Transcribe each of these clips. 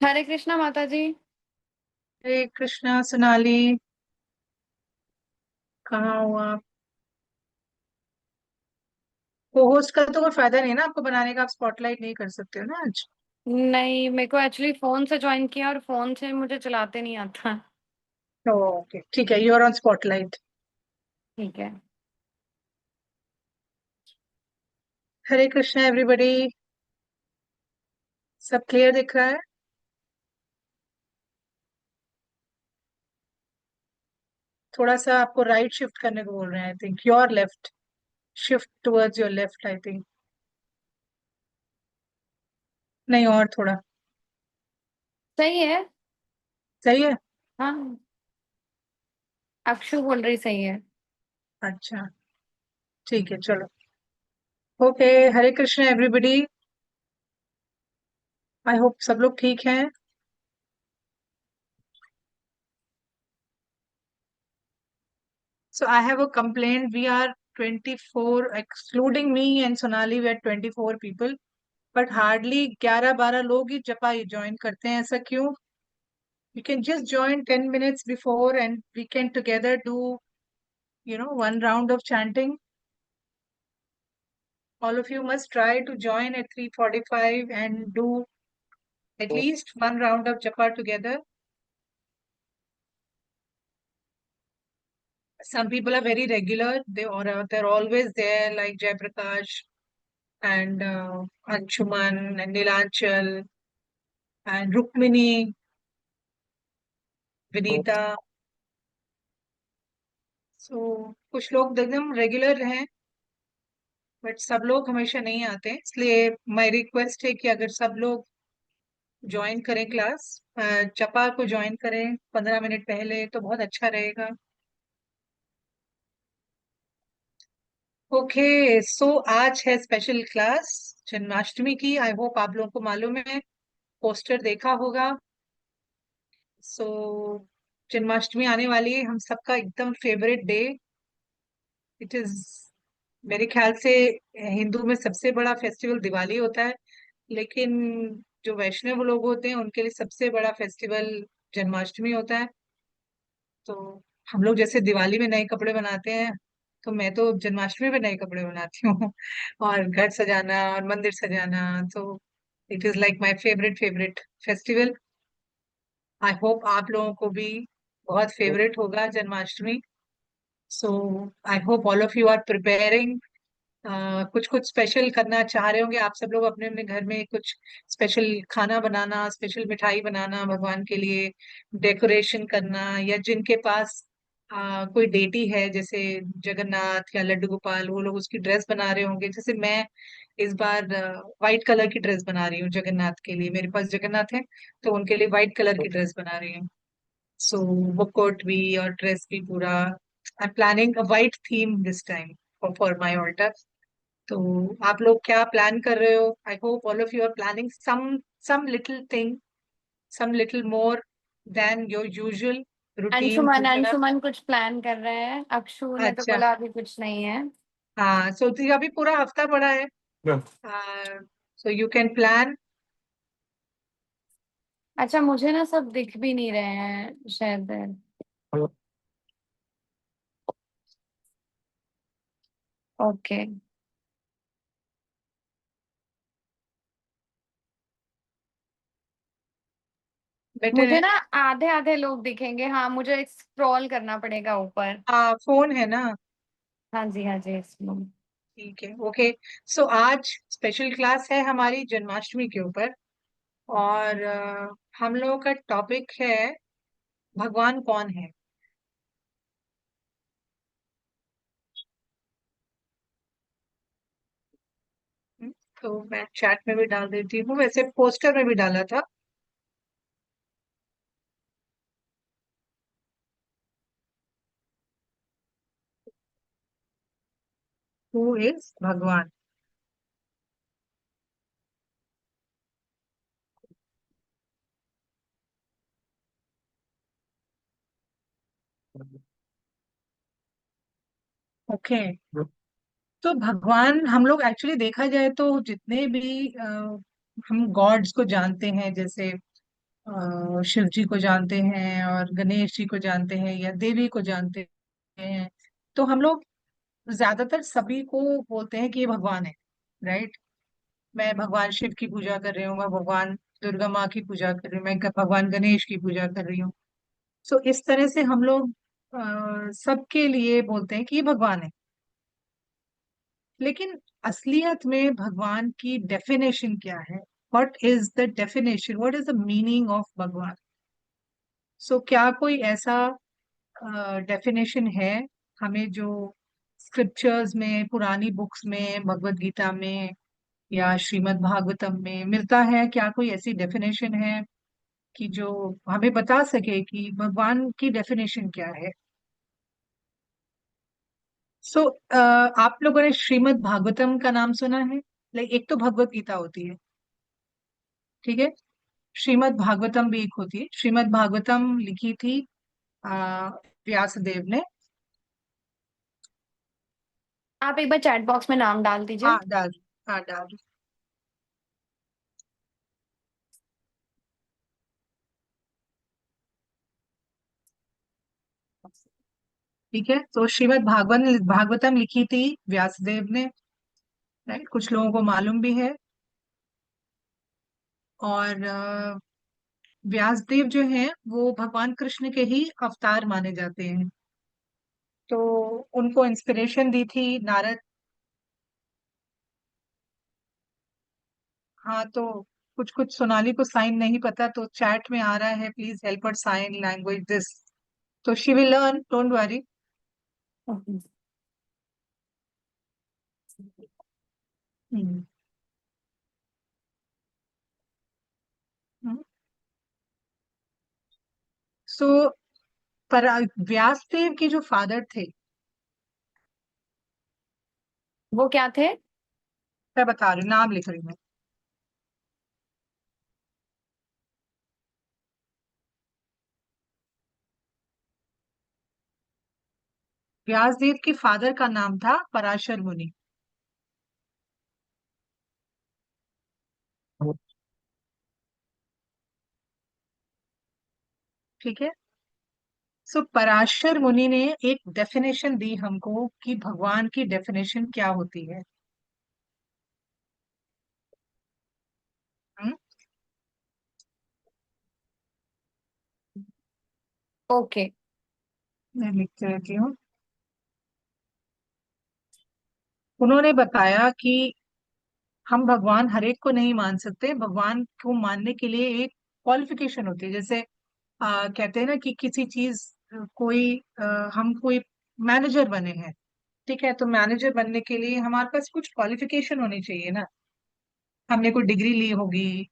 हरे कृष्णा माता जी। हरे कृष्णा सोनाली। कहाँ हो आप? को होस्ट का तो कोई फायदा नहीं है ना आपको बनाने का, आप स्पॉटलाइट नहीं कर सकते हो ना आज। नहीं, मेरे को एक्चुअली फोन से ज्वाइन किया और फोन से मुझे चलाते नहीं आता। ओके ठीक है, यू आर ऑन स्पॉटलाइट। ठीक है। हरे कृष्णा एवरीबॉडी। सब क्लियर दिख रहा है? थोड़ा सा आपको राइट शिफ्ट करने को बोल रहे हैं, I think your left. Shift towards your left, I think. नहीं, और थोड़ा। सही है। सही है। हाँ, अक्षु बोल रही सही है। अच्छा, ठीक है, चलो। Okay. Hare Krishna everybody. I hope सब लोग ठीक हैं। So I have a complaint. We are 24, excluding me and Sonali, we are 24 people. But hardly 11-12 लोग ही जपा join करते हैं, ऐसा क्यों? You can just join 10 minutes before and we can together do, one round of chanting. All of you must try to join at 3:45 and do at least one round of japa together. Some people are very regular. They're always there, like Jaiprakash and Anshuman and Nilanchal and Rukmini, Vinita. सो कुछ लोग एकदम regular हैं, but सब लोग हमेशा नहीं आते हैं, इसलिए माय रिक्वेस्ट है कि अगर सब लोग ज्वाइन करें क्लास, जपा को ज्वाइन करें 15 मिनट पहले तो बहुत अच्छा रहेगा। ओके। सो आज है स्पेशल क्लास जन्माष्टमी की। आई होप आप लोगों को मालूम है, पोस्टर देखा होगा। सो जन्माष्टमी आने वाली है, हम सबका एकदम फेवरेट डे। इट इज, मेरे ख्याल से हिंदू में सबसे बड़ा फेस्टिवल दिवाली होता है, लेकिन जो वैष्णव लोग होते हैं उनके लिए सबसे बड़ा फेस्टिवल जन्माष्टमी होता है। तो हम लोग जैसे दिवाली में नए कपड़े बनाते हैं, तो मैं तो जन्माष्टमी में नए कपड़े बनाती हूँ और घर सजाना और मंदिर सजाना। तो it is like my favourite favourite festival. I hope आप लोगों को भी बहुत फेवरेट होगा Janmashtami. So I hope all of you are preparing, कुछ कुछ स्पेशल करना चाह रहे होंगे आप सब लोग अपने अपने घर में, कुछ स्पेशल खाना बनाना, स्पेशल मिठाई बनाना भगवान के लिए, डेकोरेशन करना, या जिनके पास कोई डेटी है जैसे जगन्नाथ या लड्डू गोपाल, वो लोग उसकी ड्रेस बना रहे होंगे। जैसे मैं इस बार व्हाइट कलर की ड्रेस बना रही हूँ जगन्नाथ के लिए, मेरे पास जगन्नाथ है, तो उनके लिए व्हाइट कलर की ड्रेस बना रही हूँ। सो वो कोट भी और ड्रेस भी पूरा, I am planning a white theme this time for my altar. तो आप लोग क्या प्लान कर रहे हो? I hope all of you are planning some little thing, some little more than your usual routine Anshuman Puja. Anshuman कुछ प्लान कर रहे हैं, अक्षु ने तो अच्छा। बोला अभी कुछ नहीं है। हाँ, सो अभी पूरा हफ्ता पड़ा है, सो यू कैन प्लान। अच्छा, मुझे ना सब दिख भी नहीं रहे हैं शायद। ओके। बेटर मुझे है। ना आधे आधे लोग दिखेंगे। हाँ, मुझे स्क्रॉल करना पड़ेगा ऊपर। हाँ, फोन है ना। हाँ जी, हाँ जी, इसमें। ठीक है, ओके। सो आज स्पेशल क्लास है हमारी जन्माष्टमी के ऊपर, और हम लोगों का टॉपिक है भगवान कौन है। हम्म, तो मैं चैट में भी डाल देती हूँ, वैसे पोस्टर में भी डाला था। हु इज भगवान? ओके। तो भगवान, हम लोग एक्चुअली देखा जाए तो जितने भी हम गॉड्स को जानते हैं, जैसे शिव जी को जानते हैं और गणेश जी को जानते हैं या देवी को जानते हैं, तो हम लोग ज्यादातर सभी को बोलते हैं कि ये भगवान है, राइट। मैं भगवान शिव की पूजा कर रही हूँ, मैं भगवान दुर्गा माँ की पूजा कर रही हूँ, मैं भगवान गणेश की पूजा कर रही हूँ। सो इस तरह से हम लोग सबके लिए बोलते हैं कि ये भगवान है। लेकिन असलियत में भगवान की डेफिनेशन क्या है? What is the definition, what is the meaning of भगवान? सो क्या कोई ऐसा डेफिनेशन है हमें जो स्क्रिप्चर्स में, पुरानी बुक्स में, भगवत गीता में या श्रीमद् भागवतम में मिलता है? क्या कोई ऐसी डेफिनेशन है कि जो हमें बता सके कि भगवान की डेफिनेशन क्या है? सो आप लोगों ने श्रीमद् भागवतम का नाम सुना है? लाइक एक तो भगवत गीता होती है, ठीक है, श्रीमद् भागवतम भी एक होती है। श्रीमद् भागवतम लिखी थी आ, व्यासदेव ने। आप एक बार चैट बॉक्स में नाम डाल दीजिए। हाँ डाल, हाँ डाल। ठीक है, तो श्रीमद् भागवतम लिखी थी व्यासदेव ने, राइट, कुछ लोगों को मालूम भी है। और व्यासदेव जो हैं वो भगवान कृष्ण के ही अवतार माने जाते हैं। तो उनको इंस्पिरेशन दी थी नारद। हाँ, तो कुछ कुछ सोनाली को साइन नहीं पता तो चैट में आ रहा है, please help her sign language this. तो she will learn, don't worry. So पर व्यासदेव के जो फादर थे, वो क्या थे? मैं बता रही हूँ, नाम लिख रही हूँ मैं। व्यासदेव के फादर का नाम था पराशर मुनि। ठीक है, सो पराशर मुनि ने एक डेफिनेशन दी हमको कि भगवान की डेफिनेशन क्या होती है। हम्म, ओके। मैं लिखते रहती हूँ। उन्होंने बताया कि हम भगवान हर एक को नहीं मान सकते, भगवान को मानने के लिए एक क्वालिफिकेशन होती है। जैसे कहते हैं ना कि किसी चीज, कोई हम कोई मैनेजर बने हैं, ठीक है, तो मैनेजर बनने के लिए हमारे पास कुछ क्वालिफिकेशन होनी चाहिए ना। हमने कोई डिग्री ली होगी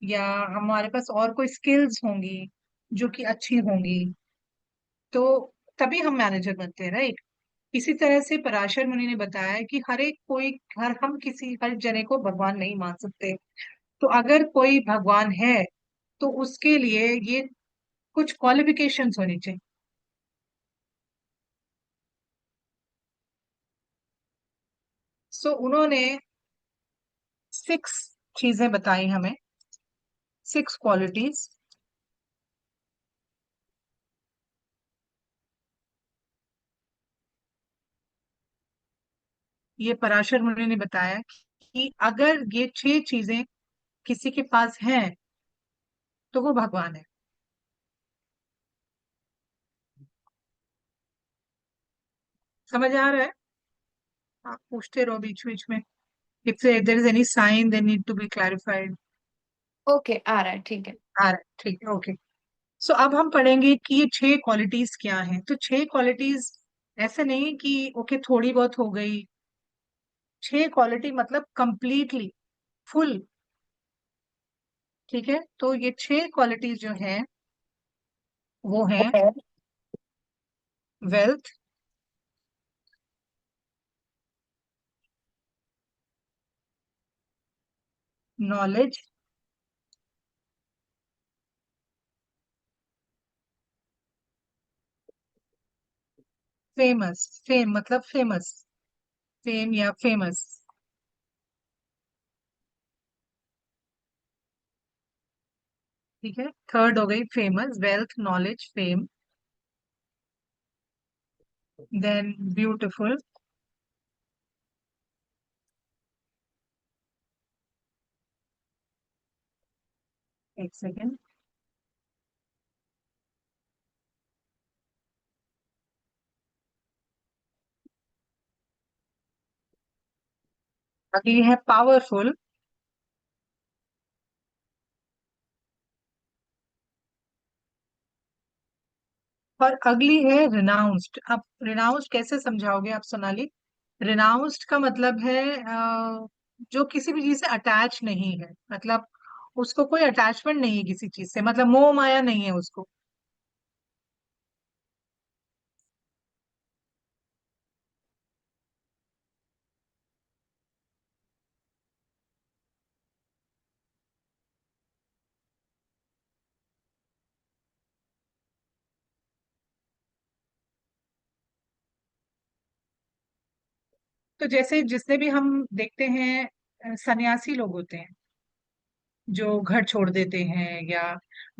या हमारे पास और कोई स्किल्स होंगी जो कि अच्छी होंगी, तो तभी हम मैनेजर बनते हैं, राइट। इसी तरह से पराशर मुनि ने बताया कि हर एक कोई, हम किसी हर जने को भगवान नहीं मान सकते। तो अगर कोई भगवान है तो उसके लिए ये कुछ क्वालिफिकेशंस होनी चाहिए। सो उन्होंने 6 चीजें बताई हमें, 6 क्वालिटीज। ये पराशर मुनि ने बताया कि अगर ये 6 चीजें किसी के पास हैं तो वो भगवान है। समझ आ रहा है? आप पूछते रहो बीच बीच में, if there is any sign they need to be clarified. Okay, आ रहा है, ठीक है। आ रहा है, ठीक है, ओके। सो अब हम पढ़ेंगे कि ये 6 क्वालिटीज क्या हैं। तो 6 क्वालिटीज ऐसे नहीं कि ओके थोड़ी बहुत हो गई, 6 क्वालिटी मतलब कंप्लीटली फुल। ठीक है, तो ये 6 क्वालिटीज जो हैं वो हैं Okay. Wealth, knowledge, famous, fame मतलब फेमस, फेम या फेमस, ठीक है, थर्ड हो गई famous, wealth, knowledge, fame. Then beautiful. एक सेकेंड। अगली है पावरफुल। और अगली है रिनाउंस्ड। अब रिनाउंस्ड कैसे समझाओगे आप सोनाली? रिनाउंस्ड का मतलब है जो किसी भी चीज से अटैच नहीं है, मतलब उसको कोई अटैचमेंट नहीं है किसी चीज से, मतलब मोह माया नहीं है उसको। तो जैसे जिसने भी हम देखते हैं सन्यासी लोग होते हैं जो घर छोड़ देते हैं, या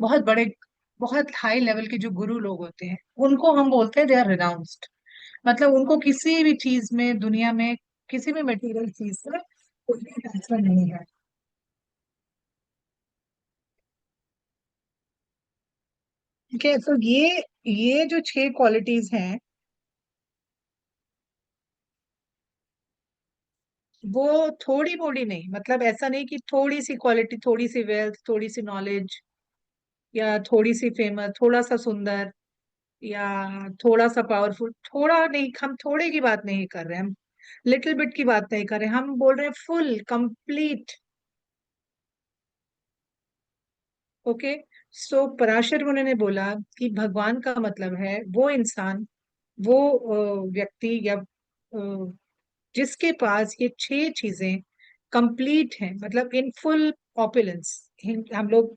बहुत बड़े, बहुत हाई लेवल के जो गुरु लोग होते हैं, उनको हम बोलते हैं दे आर रिनाउंस्ड। मतलब उनको किसी भी चीज में, दुनिया में किसी भी मटेरियल चीज से कोई अटैचमेंट नहीं है। ठीक है, तो ये जो छह क्वालिटीज हैं, वो थोड़ी मोड़ी नहीं, मतलब ऐसा नहीं कि थोड़ी सी क्वालिटी, थोड़ी सी वेल्थ, थोड़ी सी नॉलेज, या थोड़ी सी फेमस, थोड़ा सा सुंदर, या थोड़ा सा पावरफुल। थोड़ा नहीं, हम थोड़े की बात नहीं कर रहे हैं, हम लिटिल बिट की बात नहीं कर रहे हैं, हम बोल रहे हैं फुल कंप्लीट। ओके। सो पराशर मुनि ने बोला कि भगवान का मतलब है वो इंसान, वो व्यक्ति, या जिसके पास ये छह चीजें कंप्लीट हैं, मतलब इन फुल ऑपुलेंस। हम लोग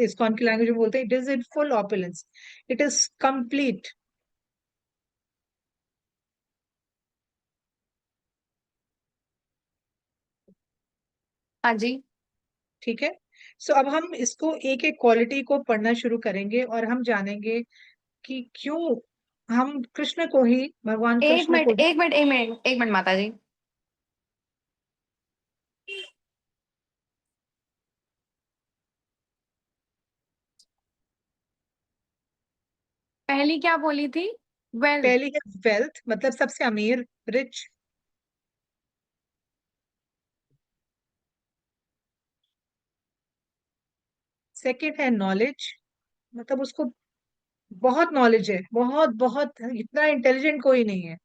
इस्कॉन की लैंग्वेज में बोलते हैं it is in full opulence, it is complete. हाँ जी। ठीक है। सो अब हम इसको एक एक क्वालिटी को पढ़ना शुरू करेंगे, और हम जानेंगे कि क्यों हम कृष्ण को ही, भगवान एक कृष्ण मिनट को ही। एक मिनट एक मिनट एक मिनट माता जी। पहली क्या बोली थी? वेल्थ। पहली है वेल्थ, मतलब सबसे अमीर, रिच। सेकंड है नॉलेज, मतलब उसको बहुत नॉलेज है, बहुत बहुत, इतना इंटेलिजेंट कोई नहीं है।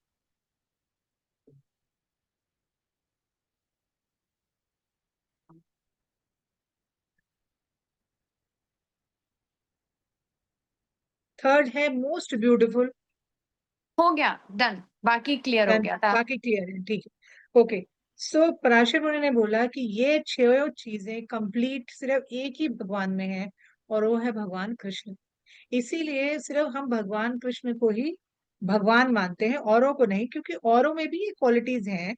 थर्ड है मोस्ट ब्यूटीफुल। हो गया, डन, बाकी क्लियर हो डन, गया था। बाकी क्लियर है, ठीक है। ओके। सो पराशर मुनि ने बोला कि ये छह चीजें कंप्लीट सिर्फ एक ही भगवान में है, और वो है भगवान कृष्ण। इसीलिए सिर्फ हम भगवान कृष्ण को ही भगवान मानते हैं, औरों को नहीं, क्योंकि औरों में भी ये क्वालिटीज हैं,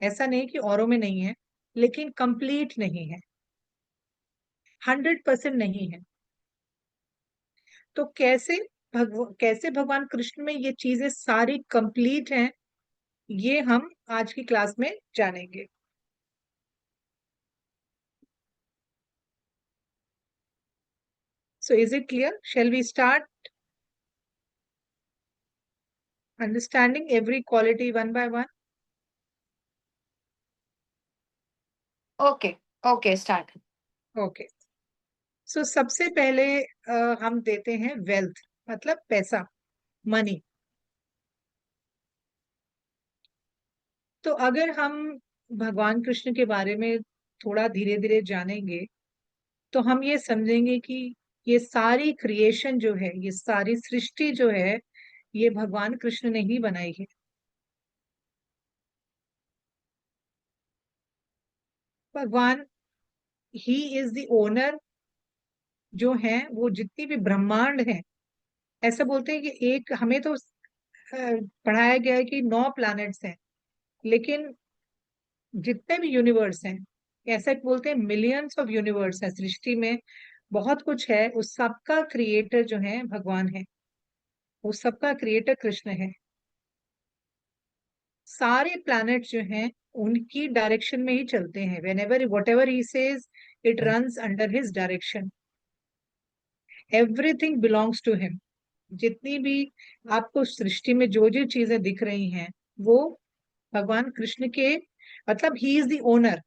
ऐसा नहीं कि औरों में नहीं है, लेकिन कंप्लीट नहीं है, 100% नहीं है। तो कैसे भगवान कृष्ण में ये चीजें सारी कंप्लीट हैं, ये हम आज की क्लास में जानेंगे। So is it clear? Shall we start understanding every quality one by one? Okay. Okay, start. Okay. So सबसे पहले हम देते हैं वेल्थ, मतलब पैसा, मनी। तो अगर हम भगवान कृष्ण के बारे में थोड़ा धीरे धीरे जानेंगे, तो हम ये समझेंगे कि ये सारी क्रिएशन जो है, ये सारी सृष्टि जो है, ये भगवान कृष्ण ने ही बनाई है। भगवान ही इज द ओनर, जो है वो जितनी भी ब्रह्मांड है। ऐसा बोलते हैं कि एक, हमें तो पढ़ाया गया है कि 9 प्लैनेट्स हैं, लेकिन जितने भी यूनिवर्स हैं, ऐसा बोलते हैं मिलियंस ऑफ यूनिवर्स है सृष्टि में। बहुत कुछ है, उस सबका क्रिएटर जो है भगवान है, उस सबका क्रिएटर कृष्ण है। सारे प्लैनेट जो हैं उनकी डायरेक्शन में ही चलते हैं। Whenever whatever he says it runs under his direction. Everything belongs to him. जितनी भी आपको सृष्टि में जो जो चीजें दिख रही हैं वो भगवान कृष्ण के, मतलब ही इज द ओनर।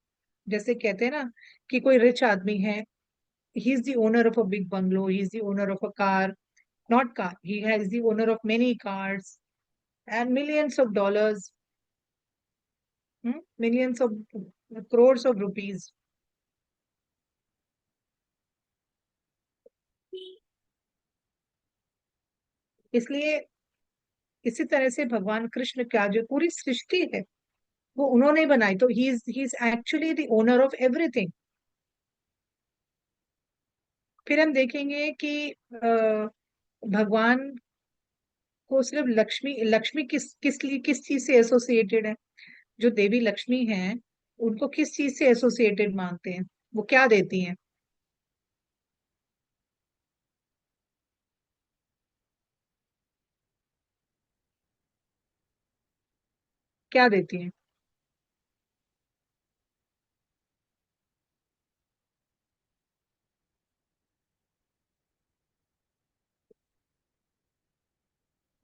जैसे कहते हैं ना कि कोई रिच आदमी है, ही is the owner of a big bungalow, he is the owner of a car, not car, he has the owner of many cars and millions of dollars, millions of crores of rupees. इसलिए इसी तरह से भगवान कृष्ण का जो पूरी सृष्टि है वो उन्होंने बनाई, तो he is actually the owner of everything. फिर हम देखेंगे कि भगवान को सिर्फ लक्ष्मी, लक्ष्मी किस चीज से एसोसिएटेड है। जो देवी लक्ष्मी हैं उनको किस चीज से एसोसिएटेड मानते हैं, वो क्या देती हैं? क्या देती हैं?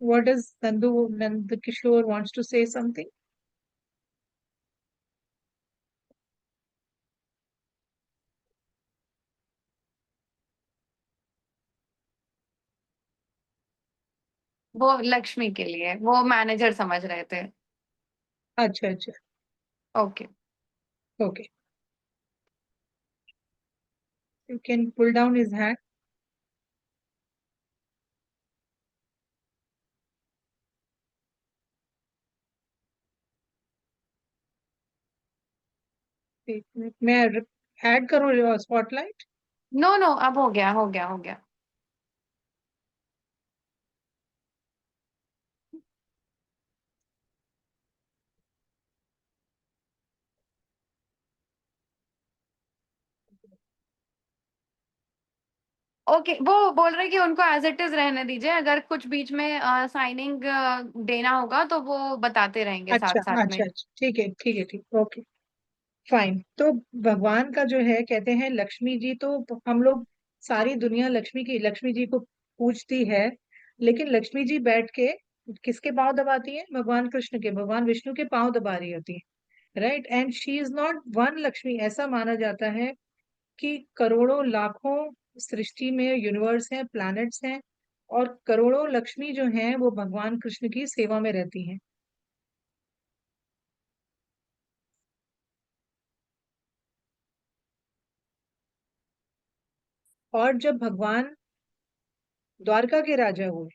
What does Nand Kishore wants to say something? वो लक्ष्मी के लिए वो मैनेजर समझ रहे थे। अच्छा अच्छा। Okay. Okay, you can pull down his hand. मैं ऐड करूँ स्पॉटलाइट? नो नो, अब हो गया, हो गया, हो गया। ओके, वो बोल रहे कि उनको एज इट इज रहने दीजिए, अगर कुछ बीच में साइनिंग देना होगा तो वो बताते रहेंगे अच्छा साथ साथ अच्छा में। अच्छा, ठीक है ठीक है ठीक, ओके फाइन। तो भगवान का जो है, कहते हैं लक्ष्मी जी, तो हम लोग सारी दुनिया लक्ष्मी जी को पूजती है, लेकिन लक्ष्मी जी बैठ के किसके पांव दबाती है? भगवान कृष्ण के, भगवान विष्णु के पांव दबा रही होती है, right? And she is not one Lakshmi. ऐसा माना जाता है कि करोड़ों लाखों सृष्टि में यूनिवर्स हैं, प्लैनेट्स हैं, और करोड़ों लक्ष्मी जो हैं वो भगवान कृष्ण की सेवा में रहती हैं। और जब भगवान द्वारका के राजा हुए,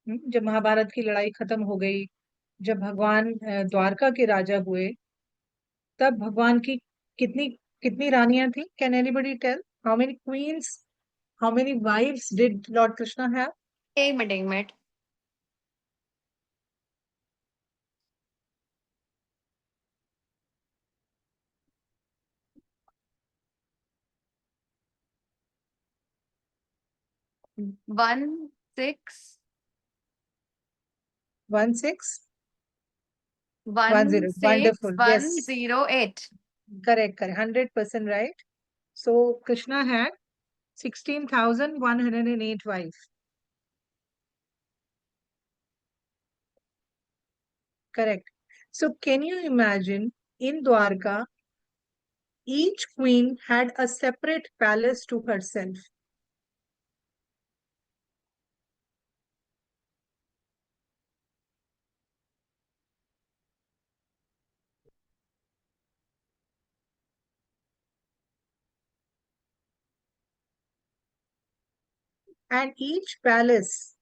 जब महाभारत की लड़ाई खत्म हो गई, जब भगवान द्वारका के राजा हुए, तब भगवान की कितनी कितनी रानियां थी? Can anybody tell? How many queens, how many wives did lord Krishna have? एक मिनट, एक minute. 16, 16, one 10, six wonderful, one yes, zero eight correct correct, 100% right. So Krishna had 16,108 wife, correct. So can you imagine, in Dwarka, each queen had a separate palace to herself, and each palace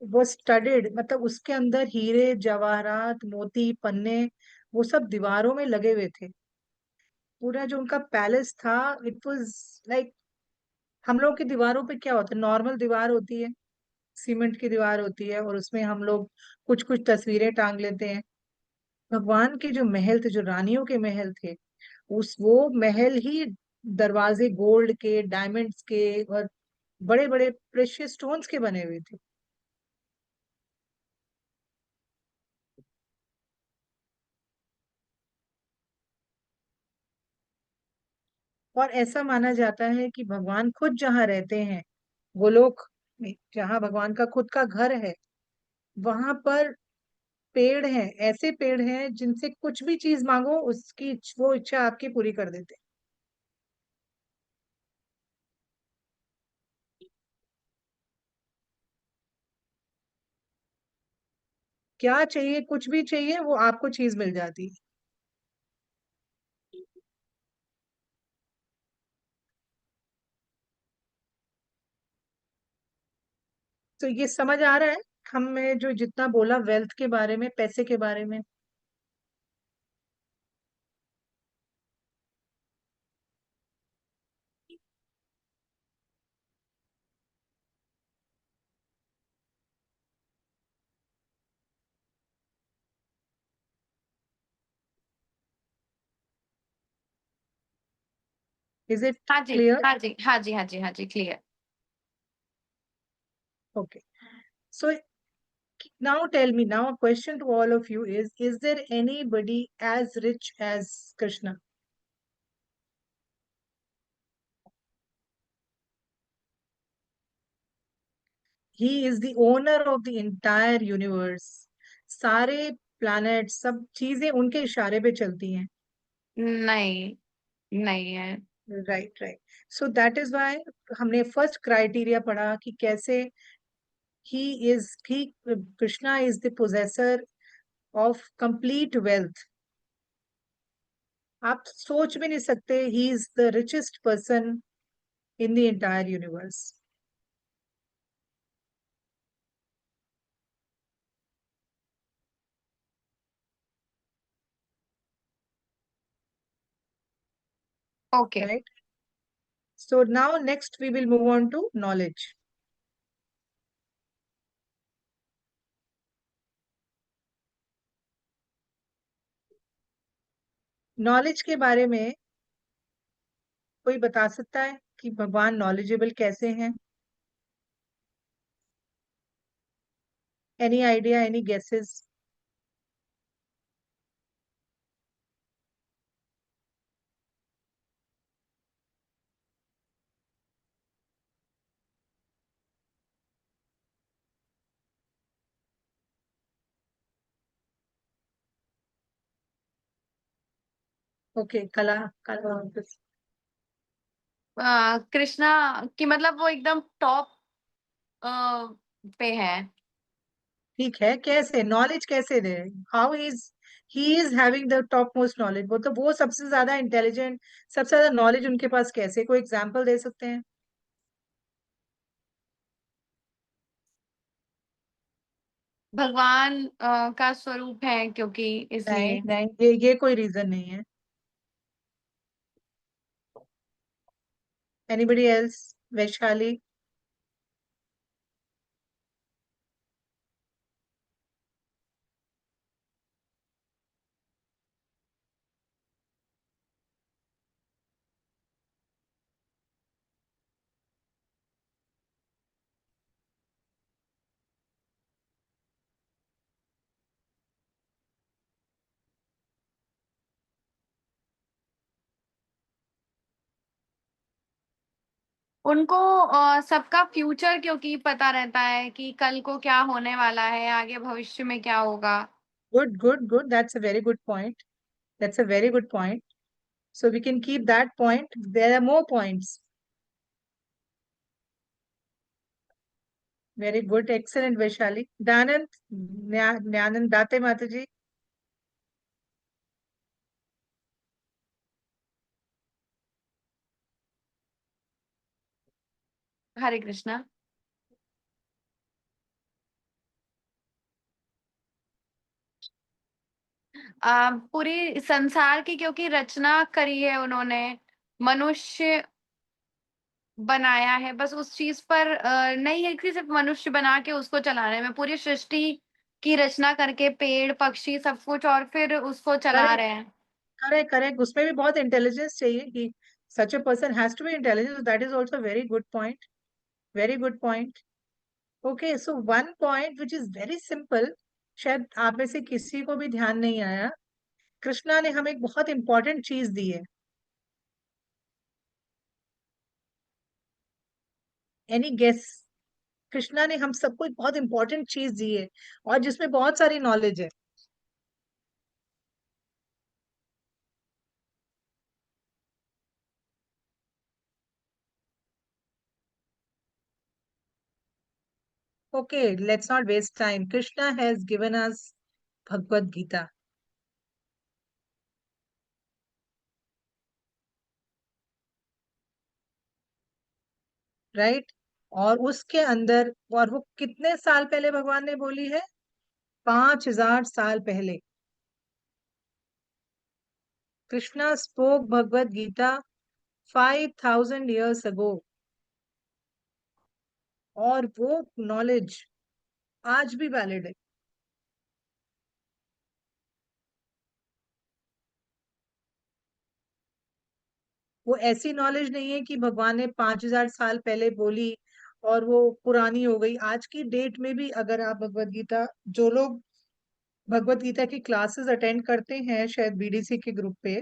was studded, मतलब उसके अंदर हीरे जवाहरात मोती पन्ने वो सब दीवारों में लगे हुए थे। पूरा जो उनका पैलेस था, इट वाज लाइक, हम लोग की दीवारों पे क्या होता है? नॉर्मल दीवार होती है, सीमेंट की दीवार होती है, और उसमें हम लोग कुछ कुछ तस्वीरें टांग लेते हैं। भगवान के जो महल थे, जो रानियों के महल थे, वो महल ही दरवाजे गोल्ड के, डायमंड्स के और बड़े बड़े प्रेशियस स्टोन्स के बने हुए थे। और ऐसा माना जाता है कि भगवान खुद जहाँ रहते हैं, गोलोक में, जहाँ भगवान का खुद का घर है, वहां पर पेड़ हैं, ऐसे पेड़ हैं जिनसे कुछ भी चीज मांगो उसकी वो इच्छा आपकी पूरी कर देते हैं। क्या चाहिए, कुछ भी चाहिए वो आपको चीज मिल जाती है। तो ये समझ आ रहा है हमने जो जितना बोला वेल्थ के बारे में, पैसे के बारे में। इज इट हाँ जी, क्लियर? हाँ जी, हाँ जी, हाँ जी, हाँ जी, clear. Okay, so now tell me, now a question to all of you is there anybody as rich as Krishna? He is the owner of the entire universe. सारे planet, सब चीजें उनके इशारे पे चलती हैं। नहीं, नहीं है। Right right. So that is why हमने फर्स्ट क्राइटेरिया पढ़ा कि कैसे ही Krishna is the possessor of complete wealth. आप सोच भी नहीं सकते, he is the richest person in the entire universe. Okay. Right. So now next we will move on to knowledge. Knowledge के बारे में कोई बता सकता है कि भगवान नॉलेजेबल कैसे हैं? Any idea, any guesses? Okay, कला, कला। कृष्णा की मतलब वो एकदम टॉप पे है। ठीक है, कैसे नॉलेज कैसे दे? How is he is having the top most knowledge? वो तो वो सबसे ज्यादा इंटेलिजेंट, सबसे ज्यादा नॉलेज उनके पास कैसे? कोई एग्जांपल दे सकते हैं? भगवान का स्वरूप है क्योंकि नहीं इसलिए। नहीं, ये कोई रीजन नहीं है। Anybody else? वैशाली? उनको सबका फ्यूचर क्योंकि पता रहता है कि कल को क्या होने वाला है, आगे भविष्य में क्या होगा। Good good good, that's a very good point. That's a very good point. So we can keep that point. There are more points. Very good. Excellent, Vaishali. Dhanand, Nyanand, Date Mataji. हरे कृष्णा। पूरी संसार की क्योंकि रचना करी है उन्होंने, मनुष्य बनाया है, बस उस चीज पर नहीं है कि सिर्फ मनुष्य बना के उसको चलाने में, पूरी सृष्टि की रचना करके पेड़ पक्षी सब कुछ और फिर उसको चला करेक्ट रहे हैं। करेक्ट करेक्ट, उसमें भी बहुत इंटेलिजेंस चाहिए कि such a person has to be intelligent, that is also very good point, very good point. Okay, so one point which is very simple, शायद आप में से किसी को भी ध्यान नहीं आया, कृष्णा ने हमें एक बहुत इंपॉर्टेंट चीज दी है। Any guess? कृष्णा ने हम सबको एक बहुत इंपॉर्टेंट चीज दी है और जिसमें बहुत सारी नॉलेज है। Okay, let's not waste time, Krishna has given us Bhagavad Gita, right? और उसके अंदर, और वो कितने साल पहले भगवान ने बोली है? 5,000 साल पहले Krishna spoke Bhagavad Gita 5,000 years ago। और वो नॉलेज आज भी वैलिड है। वो ऐसी नॉलेज नहीं है कि भगवान ने 5,000 साल पहले बोली और वो पुरानी हो गई। आज की डेट में भी अगर आप भगवत गीता, जो लोग भगवत गीता की क्लासेस अटेंड करते हैं शायद बीडीसी के ग्रुप पे,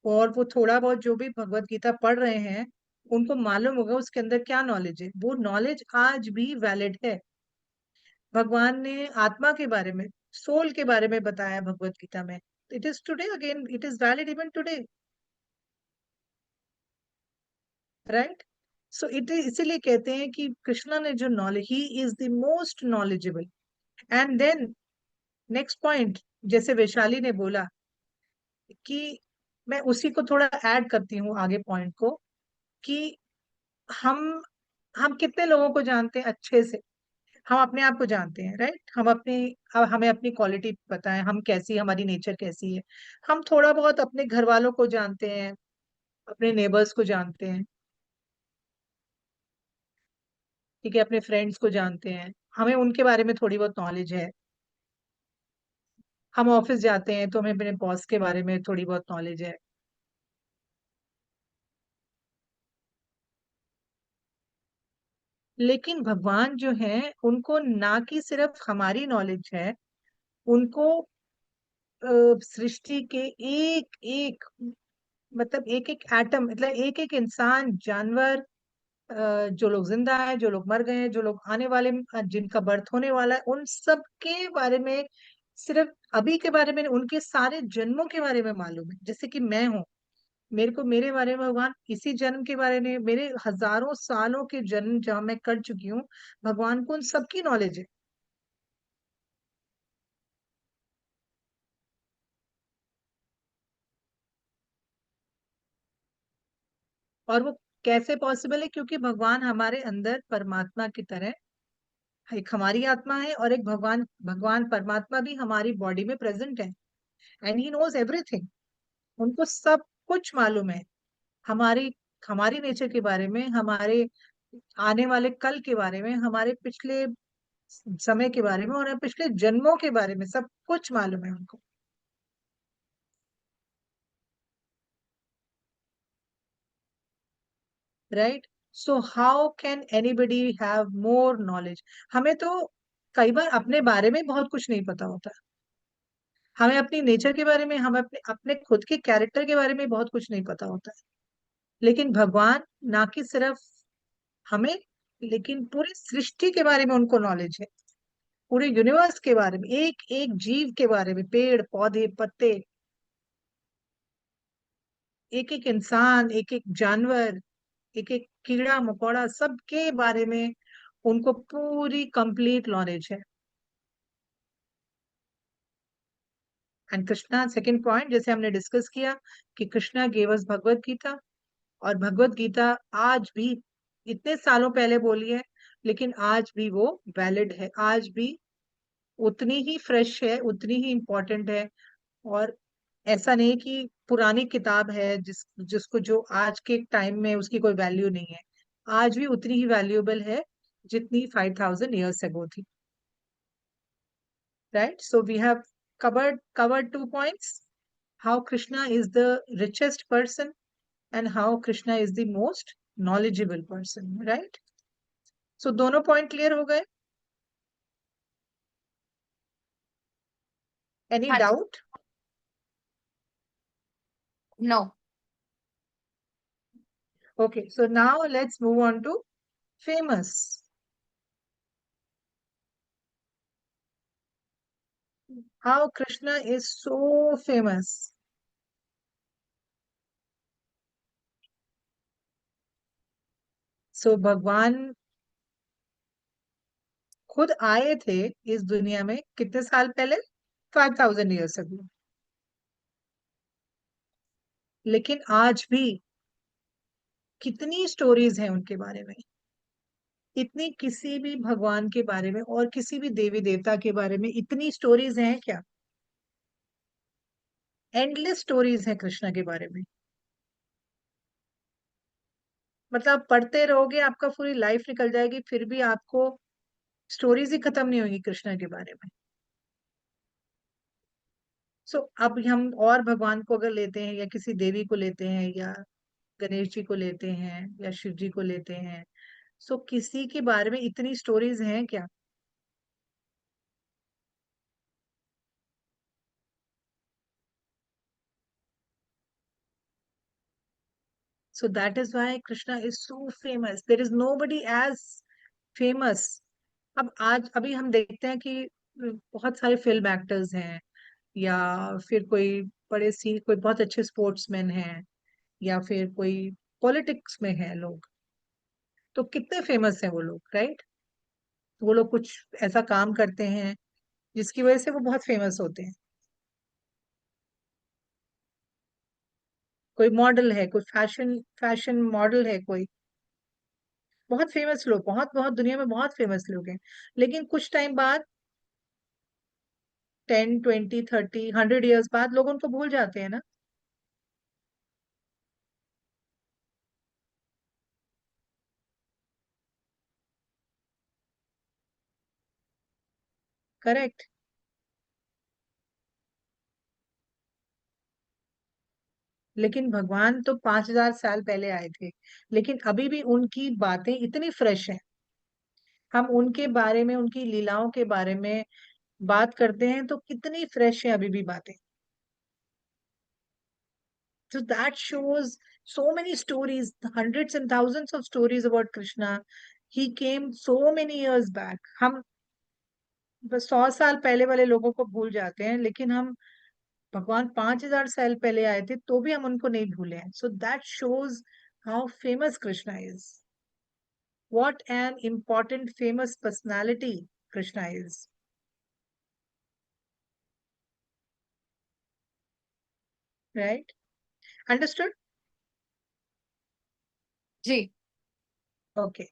और वो थोड़ा बहुत जो भी भगवत गीता पढ़ रहे हैं, उनको मालूम होगा उसके अंदर क्या नॉलेज है। वो नॉलेज आज भी वैलिड है। भगवान ने आत्मा के बारे में, सोल के बारे में बताया भगवत गीता में। It is today again, it is valid even today, right? So it इसीलिए कहते हैं कि कृष्णा ने जो knowledge, he is the most knowledgeable. And then next point, जैसे वैशाली ने बोला कि, मैं उसी को थोड़ा ऐड करती हूँ आगे पॉइंट को, कि हम हम कितने लोगों को जानते हैं अच्छे से? हम अपने आप को जानते हैं, राइट? हम अपनी, अब हमें अपनी क्वालिटी पता है, हम कैसी, हमारी नेचर कैसी है। हम थोड़ा बहुत अपने घर वालों को जानते हैं, अपने नेबर्स को जानते हैं, ठीक है, अपने फ्रेंड्स को जानते हैं, हमें उनके बारे में थोड़ी बहुत नॉलेज है। हम ऑफिस जाते हैं तो हमें अपने बॉस के बारे में थोड़ी बहुत नॉलेज है। लेकिन भगवान जो है, उनको ना कि सिर्फ हमारी नॉलेज है, उनको सृष्टि के एक एक, मतलब एक एक एटम, मतलब एक एक इंसान, जानवर, जो लोग जिंदा हैं, जो लोग मर गए हैं, जो लोग आने वाले, जिनका बर्थ होने वाला है, उन सब के बारे में, सिर्फ अभी के बारे में, उनके सारे जन्मों के बारे में मालूम है। जैसे कि मैं हूँ, मेरे को मेरे बारे में भगवान इसी जन्म के बारे में, मेरे हजारों सालों के जन्म जहाँ मैं कर चुकी हूँ, भगवान को उन सबकी नॉलेज है। और वो कैसे पॉसिबल है? क्योंकि भगवान हमारे अंदर परमात्मा की तरह, एक हमारी आत्मा है और एक भगवान, भगवान परमात्मा भी हमारी बॉडी में प्रेजेंट है। एंड ही नोज एवरीथिंग, उनको सब कुछ मालूम है, हमारी हमारी नेचर के बारे में, हमारे आने वाले कल के बारे में, हमारे पिछले समय के बारे में और पिछले जन्मों के बारे में, सब कुछ मालूम है उनको, right? So how can anybody have more knowledge? हमें तो कई बार अपने बारे में बहुत कुछ नहीं पता होता, हमें अपनी नेचर के बारे में, हमें अपने अपने खुद के कैरेक्टर के बारे में बहुत कुछ नहीं पता होता है। लेकिन भगवान, ना कि सिर्फ हमें, लेकिन पूरी सृष्टि के बारे में उनको नॉलेज है, पूरे यूनिवर्स के बारे में, एक एक जीव के बारे में, पेड़ पौधे पत्ते, एक एक इंसान, एक एक जानवर, एक एक कीड़ा मकोड़ा, सबके बारे में उनको पूरी कंप्लीट नॉलेज है। एंड कृष्णा, सेकंड पॉइंट जैसे हमने डिस्कस किया, कि कृष्णा गेव अस भगवत गीता, और भगवत गीता आज भी, इतने सालों पहले बोली है, लेकिन आज भी वो वैलिड है, आज भी उतनी ही फ्रेश है, उतनी ही इम्पोर्टेंट है। और ऐसा नहीं कि पुरानी किताब है जिसको, जो आज के टाइम में उसकी कोई वैल्यू नहीं है, आज भी उतनी ही वैल्यूएबल है जितनी 5,000 years ago थी, right? So we have covered 2 points, how Krishna is the richest person and how Krishna is the most knowledgeable person, right? So दोनों point clear हो गए? Any हाँ जी। doubt? No. Okay, so now let's move on to famous. How Krishna is so famous. So भगवान खुद आए थे इस दुनिया में कितने साल पहले? 5000 years ago. लेकिन आज भी कितनी स्टोरीज हैं उनके बारे में, इतनी किसी भी भगवान के बारे में और किसी भी देवी देवता के बारे में इतनी स्टोरीज हैं क्या? एंडलेस स्टोरीज हैं कृष्णा के बारे में। मतलब आप पढ़ते रहोगे, आपका पूरी लाइफ निकल जाएगी, फिर भी आपको स्टोरीज ही खत्म नहीं होगी कृष्णा के बारे में। सो अब हम और भगवान को अगर लेते हैं या किसी देवी को लेते हैं या गणेश जी को लेते हैं या शिव जी को लेते हैं, सो किसी के बारे में इतनी स्टोरीज हैं क्या? So that is why Krishna is so famous. There is nobody as famous. अब आज अभी हम देखते हैं कि बहुत सारे फिल्म एक्टर्स हैं या फिर कोई बहुत अच्छे स्पोर्ट्समैन हैं या फिर कोई पॉलिटिक्स में है लोग, तो कितने फेमस हैं वो लोग, राइट? वो लोग कुछ ऐसा काम करते हैं जिसकी वजह से वो बहुत फेमस होते हैं। कोई मॉडल है, कोई फैशन फैशन मॉडल है, कोई बहुत फेमस लोग, बहुत बहुत दुनिया में बहुत फेमस लोग हैं, लेकिन कुछ टाइम बाद 10 20 30 100 years बाद लोग उनको भूल जाते हैं ना। करेक्ट। लेकिन भगवान तो 5000 साल पहले आए थे, लेकिन अभी भी उनकी बातें इतनी फ्रेश हैं। हम उनके बारे में, उनकी लीलाओं के बारे में बात करते हैं तो कितनी फ्रेश है अभी भी बातें। So that shows so many stories, hundreds and thousands of stories about Krishna. He came so many years back. हम बस 100 साल पहले वाले लोगों को भूल जाते हैं, लेकिन हम भगवान 5000 साल पहले आए थे तो भी हम उनको नहीं भूले हैं। So that shows how famous Krishna is. What an important famous personality Krishna is. Right? Understood? Ji. Okay.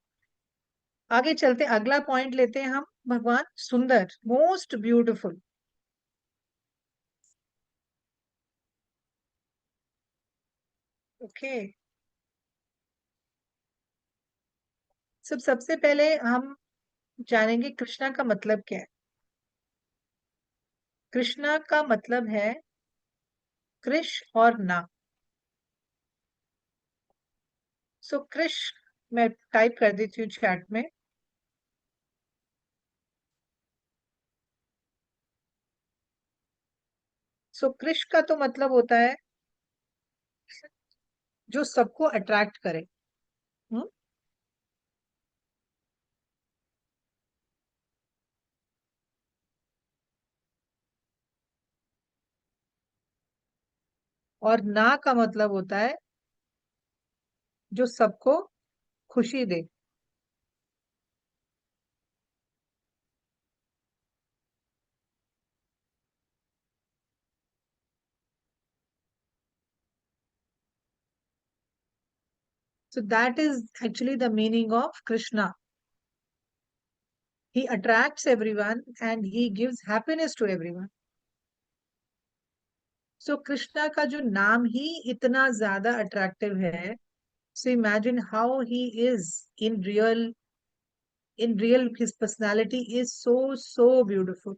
आगे चलते, अगला पॉइंट लेते हैं हम, भगवान सुंदर, मोस्ट ब्यूटिफुल। ओके। सबसे पहले हम जानेंगे कृष्णा का मतलब क्या है। कृष्णा का मतलब है कृष और ना। सो कृष मैं टाइप कर देती हूँ चैट में। सो कृष का तो मतलब होता है जो सबको अट्रैक्ट करे। हम्म? और ना का मतलब होता है जो सबको खुशी दे। So that is actually the meaning of Krishna. He attracts everyone and he gives happiness to everyone. So Krishna का जो नाम ही इतना ज्यादा अट्रैक्टिव है, so imagine how he is in real, his personality is so beautiful.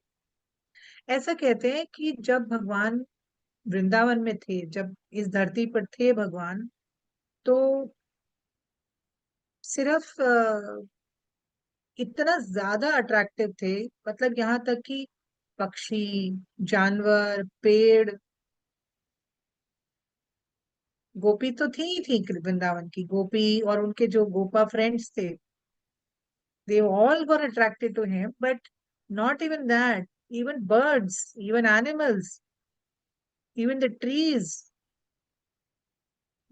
ऐसा कहते हैं कि जब भगवान वृंदावन में थे, जब इस धरती पर थे भगवान, तो सिर्फ इतना ज्यादा अट्रैक्टिव थे, मतलब यहाँ तक कि पक्षी, जानवर, पेड़, गोपी तो थी ही थी, वृंदावन की गोपी और उनके जो गोपा फ्रेंड्स थे, they all got attracted to him. But not even that, even birds, even animals, even the trees,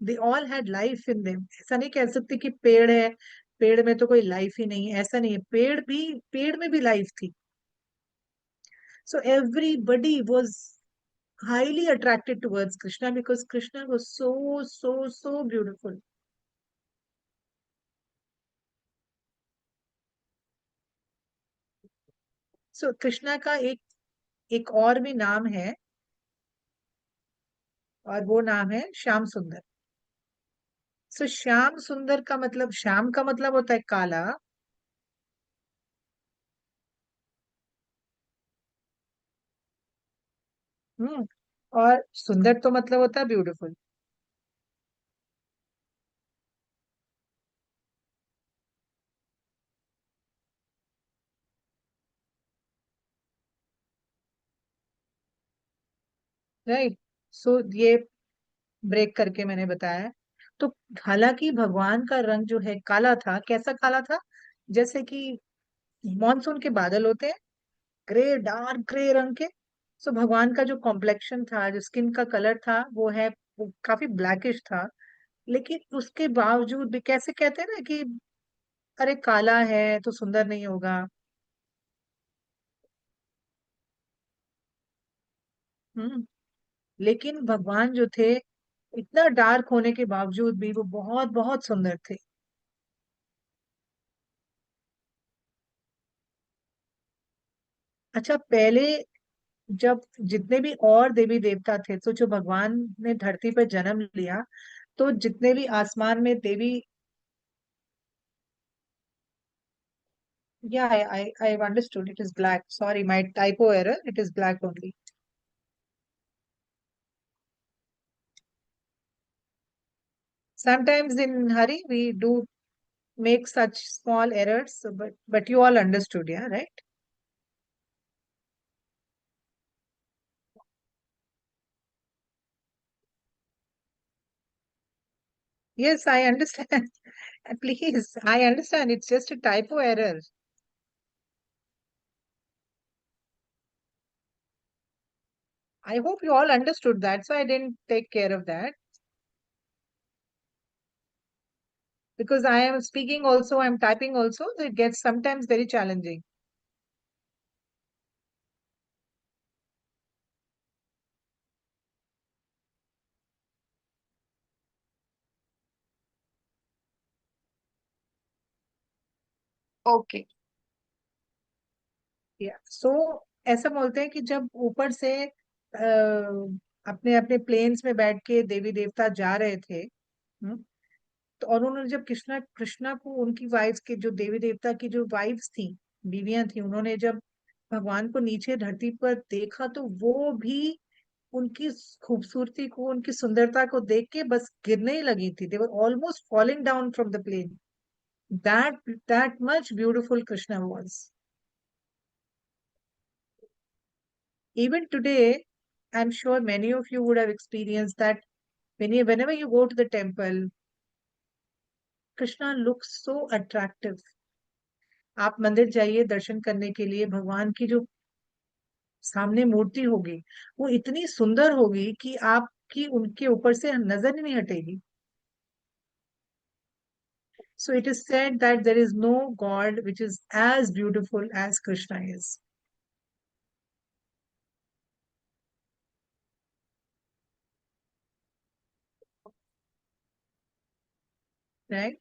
they all had life in them. ऐसा नहीं कह सकते कि पेड़ है, पेड़ में तो कोई लाइफ ही नहीं है, ऐसा नहीं है, पेड़ में भी लाइफ थी. So everybody was highly attracted towards Krishna because Krishna was so beautiful. So Krishna का एक और भी नाम है, और वो नाम है श्याम सुंदर. सो श्याम सुंदर का मतलब, श्याम का मतलब होता है काला. हम्म. और सुंदर तो मतलब होता है ब्यूटीफुल. राइट. सो ये ब्रेक करके मैंने बताया है. तो हालांकि भगवान का रंग जो है काला था, कैसा काला था, जैसे कि मॉनसून के बादल होते हैं, ग्रे, डार्क ग्रे रंग के. सो भगवान का जो कॉम्प्लेक्शन था, जो स्किन का कलर था, वो काफी ब्लैकिश था. लेकिन उसके बावजूद भी, कैसे कहते हैं ना कि अरे काला है तो सुंदर नहीं होगा. हम्म. लेकिन भगवान जो थे, इतना डार्क होने के बावजूद भी वो बहुत बहुत सुंदर थे. अच्छा, पहले जब जितने भी और देवी देवता थे, तो जो भगवान ने धरती पर जन्म लिया, तो जितने भी आसमान में देवी, या I understood it is black, sorry my typo error, it is black only. Sometimes in hurry we do make such small errors, so but you all understood, yeah, right? Yes, I understand. Please, I understand. It's just a typo error. I hope you all understood that, so I didn't take care of that. Because I am speaking also, I'm typing also, so it gets sometimes very challenging. Okay. So ऐसा बोलते हैं कि जब ऊपर से अपने अपने planes में बैठ के देवी देवता जा रहे थे, हम्म, तो और उन्होंने जब कृष्णा कृष्णा को उनकी वाइफ्स के, जो देवी देवता की जो वाइफ्स थी, बीवियां थी, उन्होंने जब भगवान को नीचे धरती पर देखा, तो वो भी उनकी खूबसूरती को, उनकी सुंदरता को देख के बस गिरने ही लगी थी. They were almost falling down from the plane. That much beautiful Krishna was. Even today, I'm sure many of you would have experienced that whenever you go to the temple, Krishna looks so attractive. आप मंदिर जाइए दर्शन करने के लिए, भगवान की जो सामने मूर्ति होगी, वो इतनी सुंदर होगी कि आपकी उनके ऊपर से नजर ही नहीं हटेगी. So it is said that there is no God which is as beautiful as Krishna is. Right?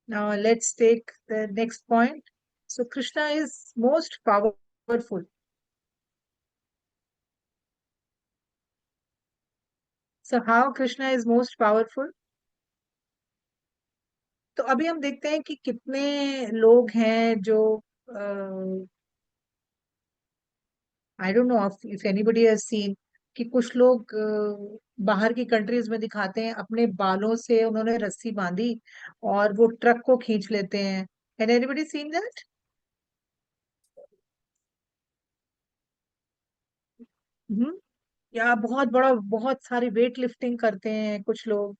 Now let's take the next point. So Krishna is most powerful. So how Krishna is most powerful? तो अभी हम देखते हैं कि कितने लोग हैं जो, I don't know if anybody has seen, कि कुछ लोग बाहर की कंट्रीज में दिखाते हैं अपने बालों से उन्होंने रस्सी बांधी और वो ट्रक को खींच लेते हैं। हैन एनीबॉडी सीन दैट? हम्म। या बहुत बड़ा, बहुत सारी वेट लिफ्टिंग करते हैं कुछ लोग।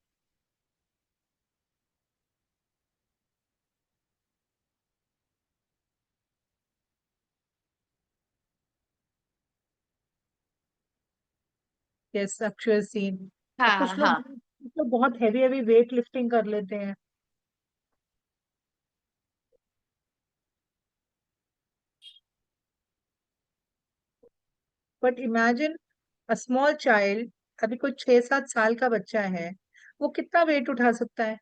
Yes, actual scene. और हाँ हाँ। कुछ लोग बहुत हैवी हैवी वेट लिफ्टिंग कर लेते हैं। But imagine a small child, अभी कोई 6-7 साल का बच्चा है, वो कितना वेट उठा सकता है?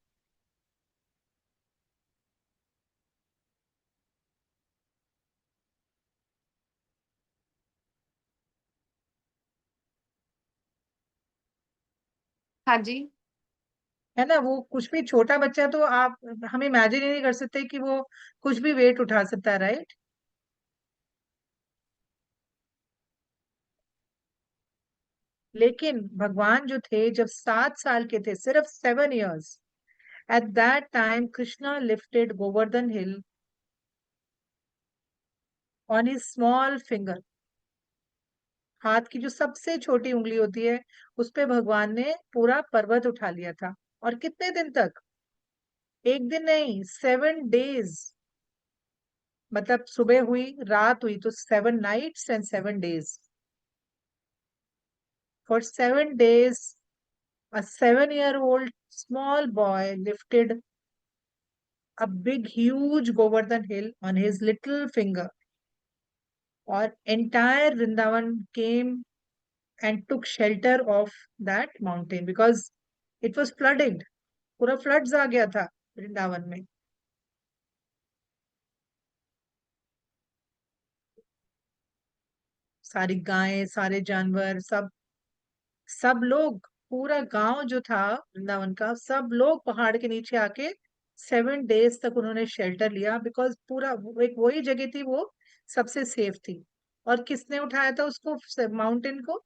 हाँ जी। है ना, वो कुछ भी छोटा बच्चा, तो आप हम इमेजिन ही नहीं कर सकते कि वो कुछ भी वेट उठा सकता है, राइट? लेकिन भगवान जो थे, जब 7 साल के थे, सिर्फ 7 years, at that time Krishna lifted Govardhan hill on his small finger. हाथ की जो सबसे छोटी उंगली होती है, उस पे भगवान ने पूरा पर्वत उठा लिया था। और कितने दिन तक? एक दिन नहीं, 7 days। मतलब सुबह हुई, रात हुई, तो 7 nights and 7 days। For 7 days a 7-year-old small boy lifted a big huge Govardhan hill on his little finger, or entire Vrindavan came and took shelter of that mountain because it was flooded। पूरा floods आ गया था वृंदावन में। सारी गायें, सारे जानवर, सब सब लोग, पूरा गांव जो था वृंदावन का, सब लोग पहाड़ के नीचे आके 7 days तक उन्होंने शेल्टर लिया, बिकॉज पूरा एक वही जगह थी, वो सबसे सेफ थी। और किसने उठाया था उसको, माउंटेन को?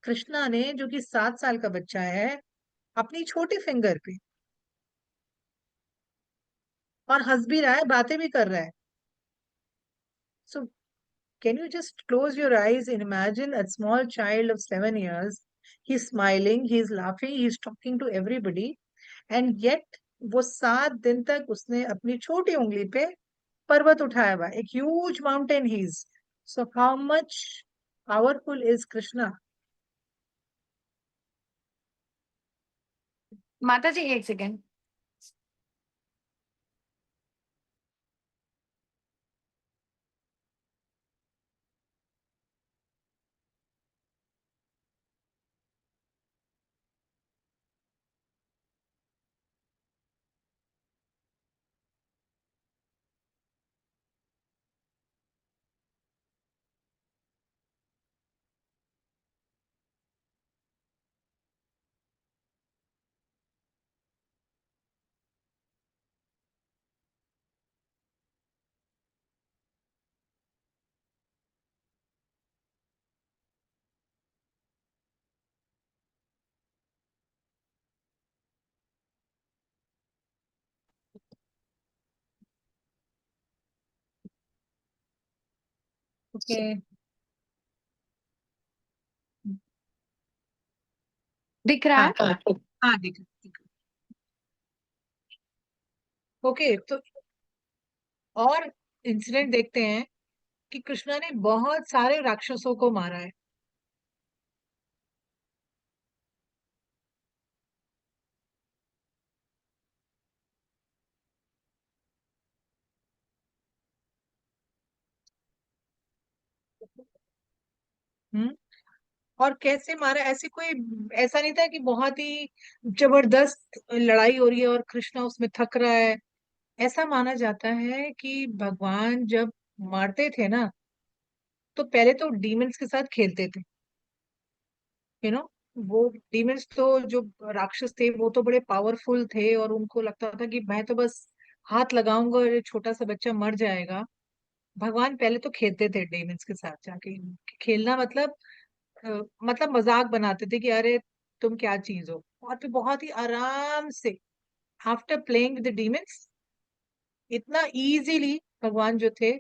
कृष्णा ने, जो कि 7 साल का बच्चा है, अपनी छोटी फिंगर पे। और हंस भी रहा है, बातें भी कर रहा है। सो can you just close your eyes and imagine a small child of 7 years? He's smiling, he's laughing, he's talking to everybody, and yet वो 7 दिन तक उसने अपनी छोटी उंगली पे पर्वत उठाया हुआ, एक huge mountain he's. So how much powerful is Krishna? माता जी एक सेकेंड। ओके। दिख रहा हाँ है। हाँ, ठीक है। ओके, तो और इंसिडेंट देखते हैं कि कृष्णा ने बहुत सारे राक्षसों को मारा है। हम्म। और कैसे मारा, ऐसे कोई, ऐसा नहीं था कि बहुत ही जबरदस्त लड़ाई हो रही है और कृष्णा उसमें थक रहा है। ऐसा माना जाता है कि भगवान जब मारते थे ना, तो पहले तो डीमंस के साथ खेलते थे। यू नो, वो डीमंस तो, जो राक्षस थे, वो तो बड़े पावरफुल थे और उनको लगता था कि मैं तो बस हाथ लगाऊंगा और ये छोटा सा बच्चा मर जाएगा। भगवान पहले तो खेलते थे डीमंस के साथ जाके। खेलना मतलब मतलब मजाक बनाते थे कि अरे तुम क्या चीज हो, और फिर बहुत ही आराम से after playing with the demons इतना इजीली भगवान जो थे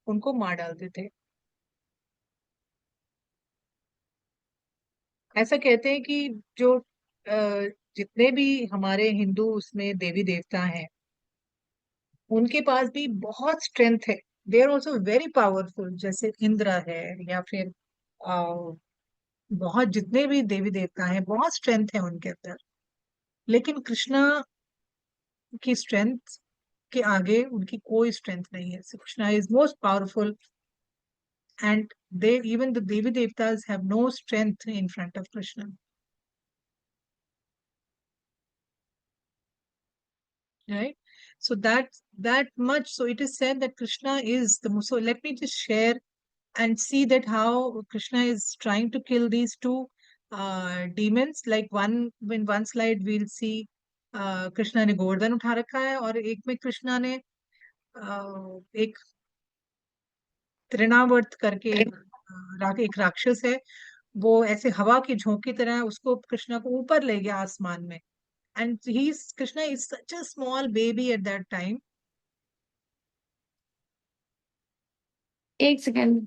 उनको मार डालते थे। ऐसा कहते हैं कि जो जितने भी हमारे हिंदू उसमें देवी देवता हैं उनके पास भी बहुत स्ट्रेंथ है। They are also very powerful, जैसे इंद्र है या फिर बहुत जितने भी देवी देवता हैं बहुत स्ट्रेंथ है उनके अंदर। लेकिन कृष्णा की स्ट्रेंथ के आगे उनकी कोई स्ट्रेंथ नहीं है। Krishna is most powerful and they even the देवी देवतास have no strength in front of Krishna, right? So that much, so it is said that Krishna is the most. So let me just share and see that how Krishna is trying to kill these two demons. Like one, in one slide we'll see Krishna ने गोवर्धन उठा रखा है, और एक में कृष्णा ने एक तृणावर्त करके एक राक्षस है, वो ऐसे हवा की झोंकी तरह है, उसको कृष्णा को ऊपर ले गया आसमान में। And he Krishna is such a small baby at that time. एक सेकेंड।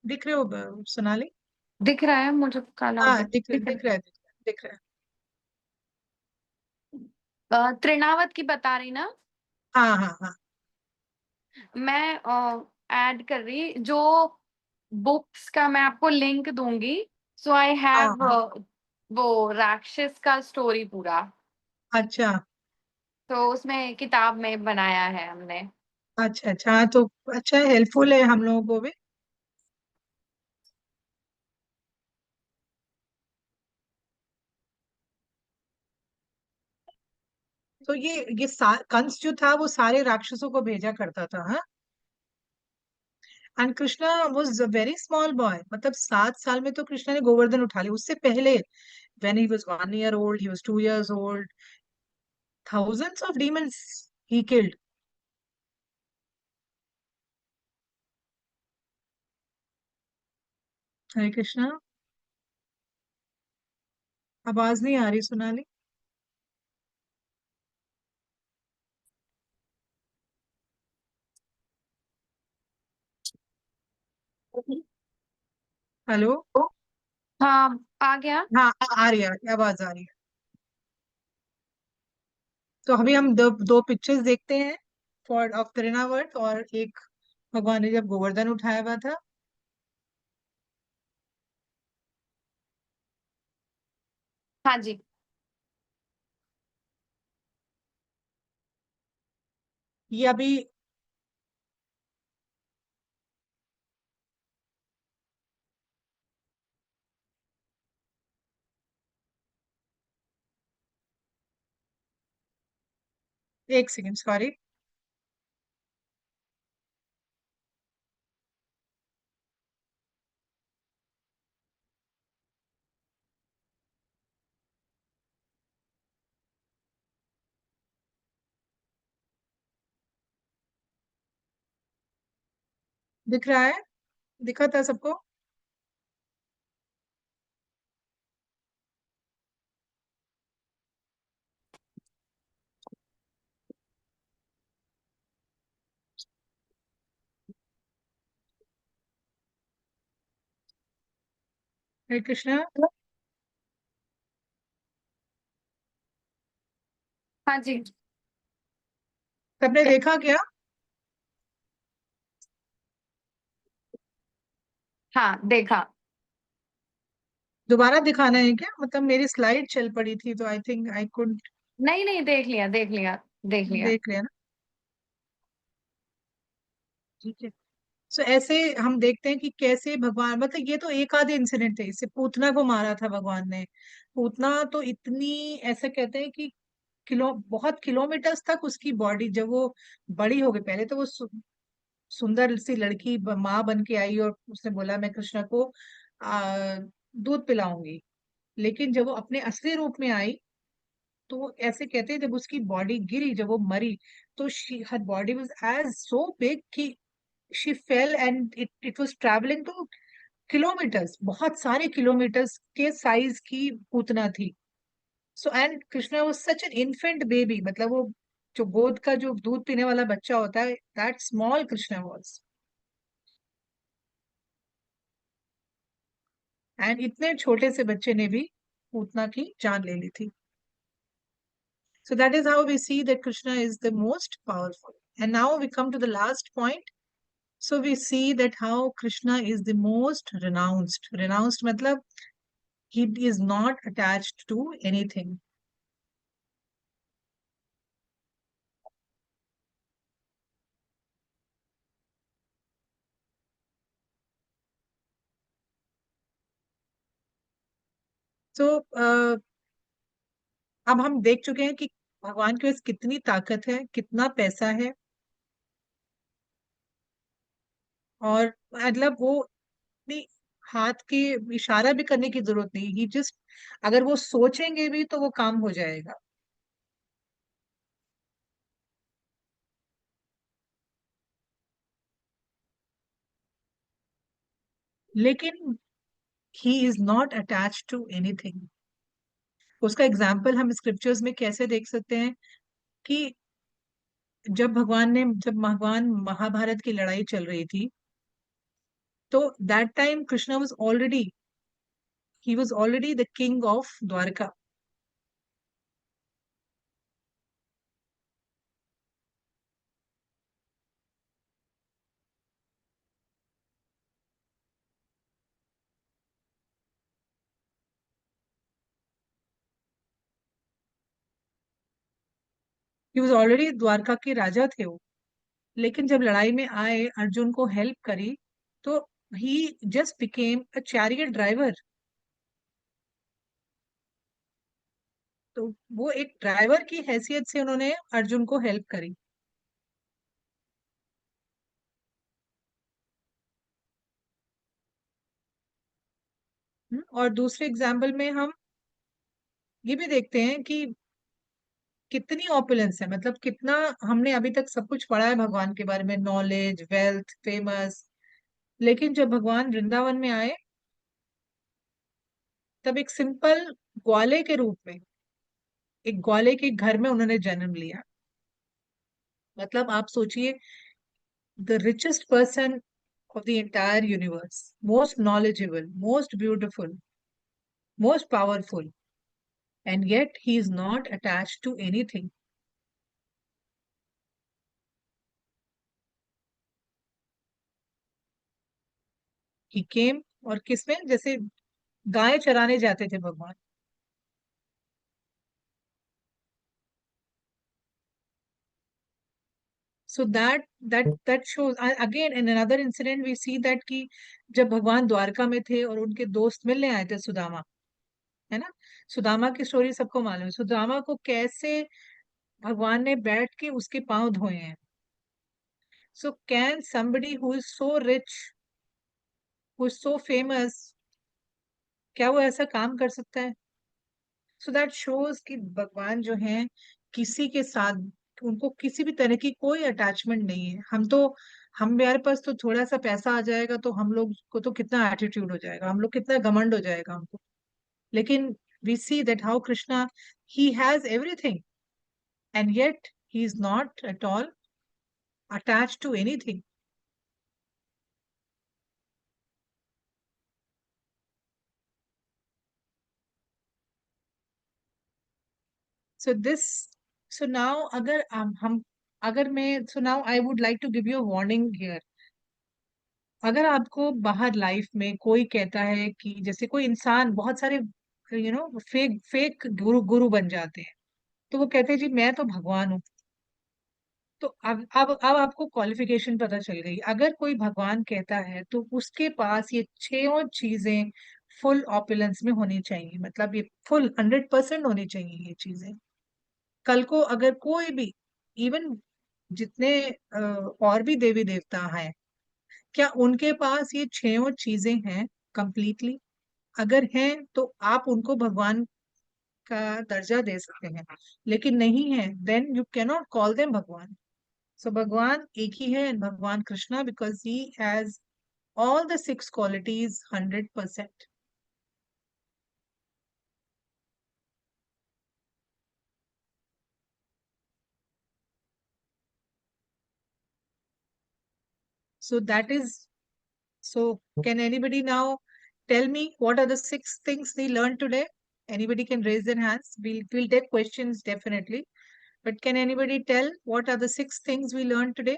दिख रहे हो सोनाली? दिख रहा है मुझे, काला हो हाँ गया। दिख दिख दिख रहा है, दिख रहा है। तृणावत की बता रही ना? हाँ हाँ हाँ। मैं ऐड कर रही जो बुक्स का, मैं आपको लिंक दूंगी। सो आई हाँ हैव हाँ। वो राक्षस का स्टोरी पूरा, अच्छा तो उसमें किताब में बनाया है हमने। अच्छा अच्छा, हाँ तो अच्छा, हेल्पफुल है हम लोगों को भी। तो ये कंस जो था वो सारे राक्षसों को भेजा करता था, हाँ। And Krishna was a very small boy, मतलब 7 साल में तो कृष्णा ने गोवर्धन उठा लिया। उससे पहले when he was 1 year old, he was 2 years old, thousands of demons he killed. हरे कृष्णा, आवाज नहीं आ रही सोनाली। हेलो? हाँ, आ गया। हाँ आ रही है, आवाज आ रही है। तो अभी हम दो दो पिक्चर्स देखते हैं, फॉर ऑफ तृणावर्त, और एक भगवान ने जब गोवर्धन उठाया हुआ था। हाँ जी। ये अभी एक सेकेंड, सॉरी। दिख रहा है? दिखा था सबको? हरे कृष्णा, हाँ जी। सबने देखा क्या? हाँ, देखा। दोबारा दिखाना है क्या? मतलब मेरी स्लाइड चल पड़ी थी तो आई थिंक आई कुड। नहीं नहीं, देख लिया देख लिया देख लिया। देख लिया ना? ठीक है। सो ऐसे हम देखते हैं कि कैसे भगवान, मतलब ये तो एक आधे इंसिडेंट थे, इससे पूतना को मारा था भगवान ने। पूतना तो इतनी, ऐसा कहते हैं कि बहुत किलोमीटर्स तक उसकी बॉडी, जब वो बड़ी हो गई, पहले तो वो सुंदर सी लड़की माँ बन के आई और उसने बोला मैं कृष्ण को दूध पिलाऊंगी। लेकिन जब वो अपने असली रूप में आई तो वो ऐसे कहते हैं, जब उसकी बॉडी गिरी, जब वो मरी, तो her body was as so big कि she fell and it was travelling two kilometres, बहुत सारे किलोमीटर्स के साइज की पूतना थी. So and Krishna was such an infant baby, मतलब वो जो गोद का जो दूध पीने वाला बच्चा होता है, that small Krishna was. And इतने छोटे से बच्चे ने भी पूतना की जान ले ली थी. So that is how we see that Krishna is the most powerful. And now we come to the last point. So we see that how Krishna is the most renounced. Renounced matlab he is not attached to anything. So अब हम देख चुके हैं कि भगवान के पास कितनी ताकत है, कितना पैसा है, और मतलब वो अपनी हाथ के इशारा भी करने की जरूरत नहीं. ही जस्ट, अगर वो सोचेंगे भी तो वो काम हो जाएगा. लेकिन he is not attach to anything. उसका एग्जाम्पल हम स्क्रिप्चर्स में कैसे देख सकते हैं कि जब भगवान महाभारत की लड़ाई चल रही थी, तो that time Krishna was already the king of Dwarka. He was already Dwarka के राजा थे वो. लेकिन जब लड़ाई में आए, अर्जुन को हेल्प करी, तो he just became a chariot driver. तो वो एक ड्राइवर की हैसियत से उन्होंने अर्जुन को हेल्प करी. और दूसरे एग्जाम्पल में हम ये भी देखते हैं कि कितनी ऑपुलेंस है, मतलब कितना हमने अभी तक सब कुछ पढ़ा है भगवान के बारे में, नॉलेज, वेल्थ, फेमस. लेकिन जब भगवान वृंदावन में आए, तब एक सिंपल ग्वाले के रूप में, एक ग्वाले के घर में उन्होंने जन्म लिया. मतलब आप सोचिए, the richest person of the entire universe, most knowledgeable, most beautiful, most powerful, and yet he is not attached to anything. He came, और किसमें, जैसे गाय चराने जाते थे भगवान. So that shows again in another incident we see that कि जब भगवान द्वारका में थे और उनके दोस्त मिलने आए थे, सुदामा, है ना. सुदामा की स्टोरी सबको मालूम है. सुदामा को कैसे भगवान ने बैठ के उसके पांव धोए हैं. So can somebody who is so rich, who is so famous, क्या वो ऐसा काम कर सकता है? सो दैट शोज कि भगवान जो हैं, किसी के साथ उनको किसी भी तरह की कोई अटैचमेंट नहीं है. हम हमारे पास तो थोड़ा सा पैसा आ जाएगा तो हम लोग को तो कितना एटीट्यूड हो जाएगा, हम लोग कितना घमंड हो जाएगा हमको. लेकिन we see that how Krishna, he has everything, and yet he is not at all attached to anything. So this so now अगर हम अगर मैं so now I would like to give you warning here. अगर आपको बाहर life में कोई कहता है कि, जैसे कोई इंसान, बहुत सारे फेक फेक गुरु गुरु बन जाते हैं, तो वो कहते हैं जी मैं तो भगवान हूँ. तो अब आपको क्वालिफिकेशन पता चल गई. अगर कोई भगवान कहता है तो उसके पास ये छह चीजें फुल ऑपुलेंस में होनी चाहिए, मतलब ये फुल 100% होनी चाहिए ये चीजें. कल को अगर कोई भी, इवन जितने और भी देवी देवता हैं, क्या उनके पास ये छह चीजें हैं कंप्लीटली? अगर हैं तो आप उनको भगवान का दर्जा दे सकते हैं. लेकिन नहीं है, then you cannot call them Bhagwan. So भगवान एक ही है, and भगवान Krishna, because he has all the 6 qualities 100%. So that is, so can anybody now tell me what are the 6 things they learned today? Anybody can raise their hands. We'll take questions definitely. But can anybody tell what are the 6 things we learned today?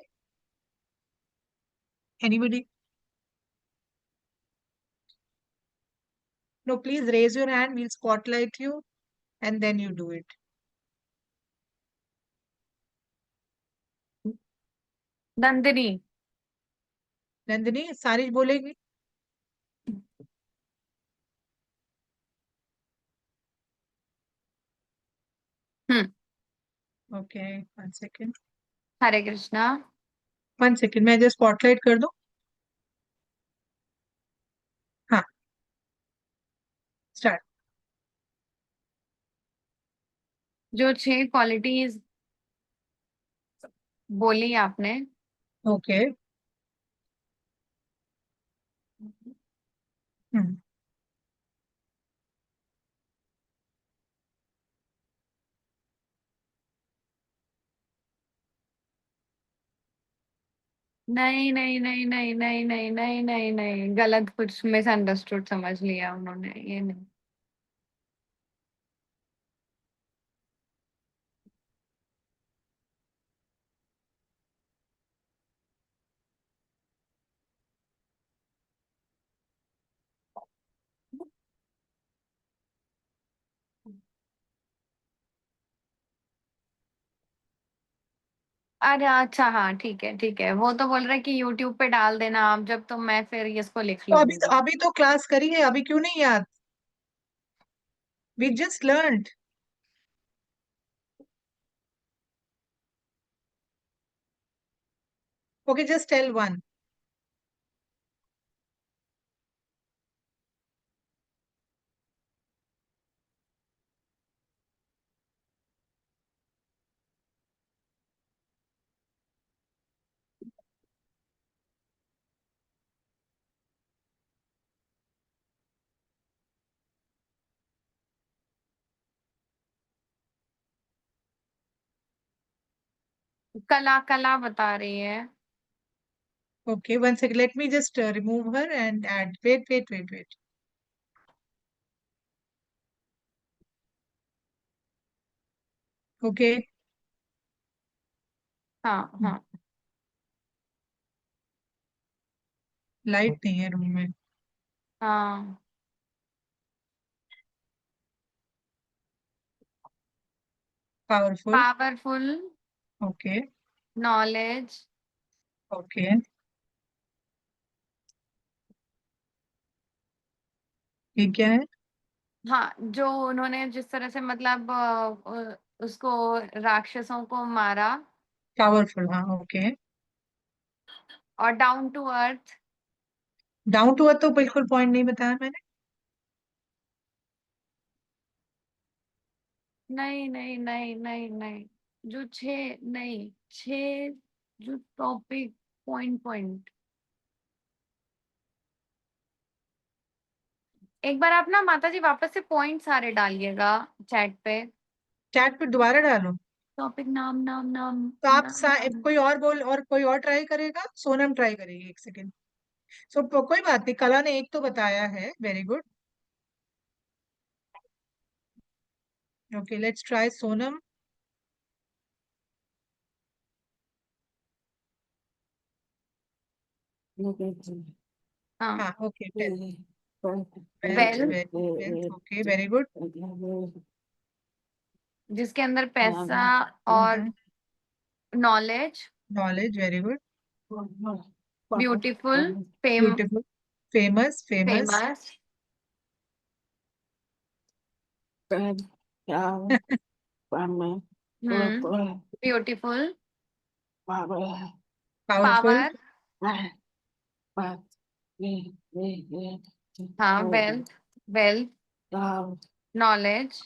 Anybody? No, please raise your hand. We'll spotlight you and then you do it. Nandini. Nandini, सारिश बोलेगी? हम्म। Okay, 1 second. हरे Krishna. 1 second, मैं just spotlight कर दूं? हाँ, start. जो 6 qualities बोली आपने, Okay. हम्म, नहीं नहीं नहीं नहीं नहीं नहीं नहीं नहीं नहीं, गलत कुछ मिसअंडरस्टूड समझ लिया उन्होंने, ये नहीं। अरे अच्छा, हाँ ठीक है, वो तो बोल रहे कि यूट्यूब पे डाल देना आप जब, तो मैं फिर इसको लिख तो लूंगी। अभी तो क्लास करी है, अभी क्यों नहीं याद? We just learned. Okay, just tell one. कला कला बता रही है। Okay, 1 second. Let me just remove her and add. Wait. Okay. हाँ हाँ। लाइट नहीं है रूम में. हाँ। Powerful. Powerful. Okay. Knowledge. Okay. ये क्या है? हाँ, जो उन्होंने जिस तरह से मतलब उसको, राक्षसों को मारा। पावरफुल, हाँ, ओके. और down to earth. Down to earth तो बिल्कुल पॉइंट नहीं बताया मैंने. नहीं नहीं नहीं नहीं नहीं, जो 6 नहीं, 6 जो टॉपिक, पॉइंट पॉइंट। एक बार आप ना माता जी वापस से पॉइंट सारे डालिएगा चैट पे। चैट पे दोबारा डालो. टॉपिक नाम नाम नाम तो आप नाम नाम। कोई और बोल, और कोई और ट्राई करेगा? सोनम ट्राई करेगी, 1 सेकेंड. सो कोई बात नहीं, कला ने एक तो बताया है. Very good. Okay, let's try Sonam. हाँ। हाँ, okay, tell. Wealth, wealth, wealth, okay, very good. जिसके अंदर पैसा और knowledge. Knowledge, very good. Beautiful. Beautiful. Famous, famous. Famous. Beautiful. Powerful. Power. हाँ, wealth. Wealth. Knowledge.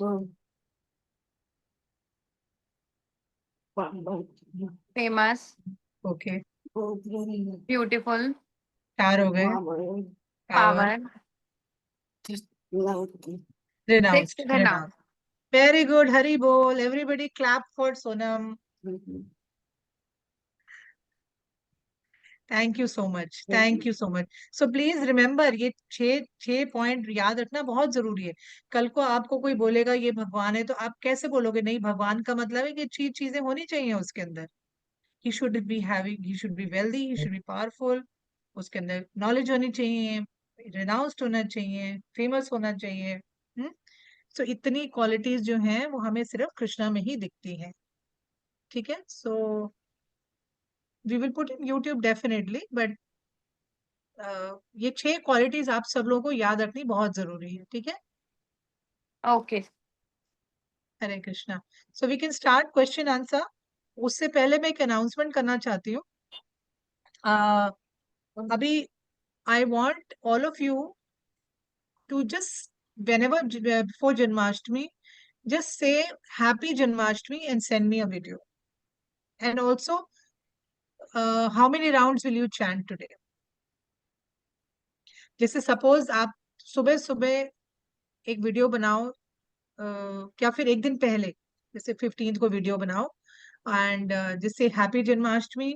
Famous, okay, beautiful, 4 हो गए। Power, power, six renounced, renounce. Renounced. Very good, Hari बोल, everybody clap for Sonam. Thank you so much, thank you so much. So please remember, ये छह छह point याद रखना बहुत जरूरी है। कल को आपको कोई बोलेगा ये भगवान है, तो आप कैसे बोलोगे? नहीं, भगवान का मतलब है कि अच्छी चीजें होनी चाहिए उसके अंदर। He should be having, he should be wealthy, he should be powerful, उसके अंदर नॉलेज होनी चाहिए, रिनाउंस्ड होना चाहिए, फेमस होना चाहिए। सो इतनी क्वालिटीज जो हैं वो हमें सिर्फ कृष्णा में ही दिखती हैं। ठीक है, so we will put in YouTube definitely, but ये 6 क्वालिटीज आप सब लोगों को याद रखनी बहुत जरूरी है। ठीक है, okay. Hare Krishna. So we can start question answer. उससे पहले मैं एक अनाउंसमेंट करना चाहती हूँ। अभी I want all of you to just whenever before Janmashtami, just say Happy Janmashtami and send me a video. And also, how many rounds will you chant today? जैसे suppose आप सुबह सुबह एक वीडियो बनाओ, या फिर एक दिन पहले, जैसे 15th को वीडियो बनाओ, एंड जिससे happy Janmashtami,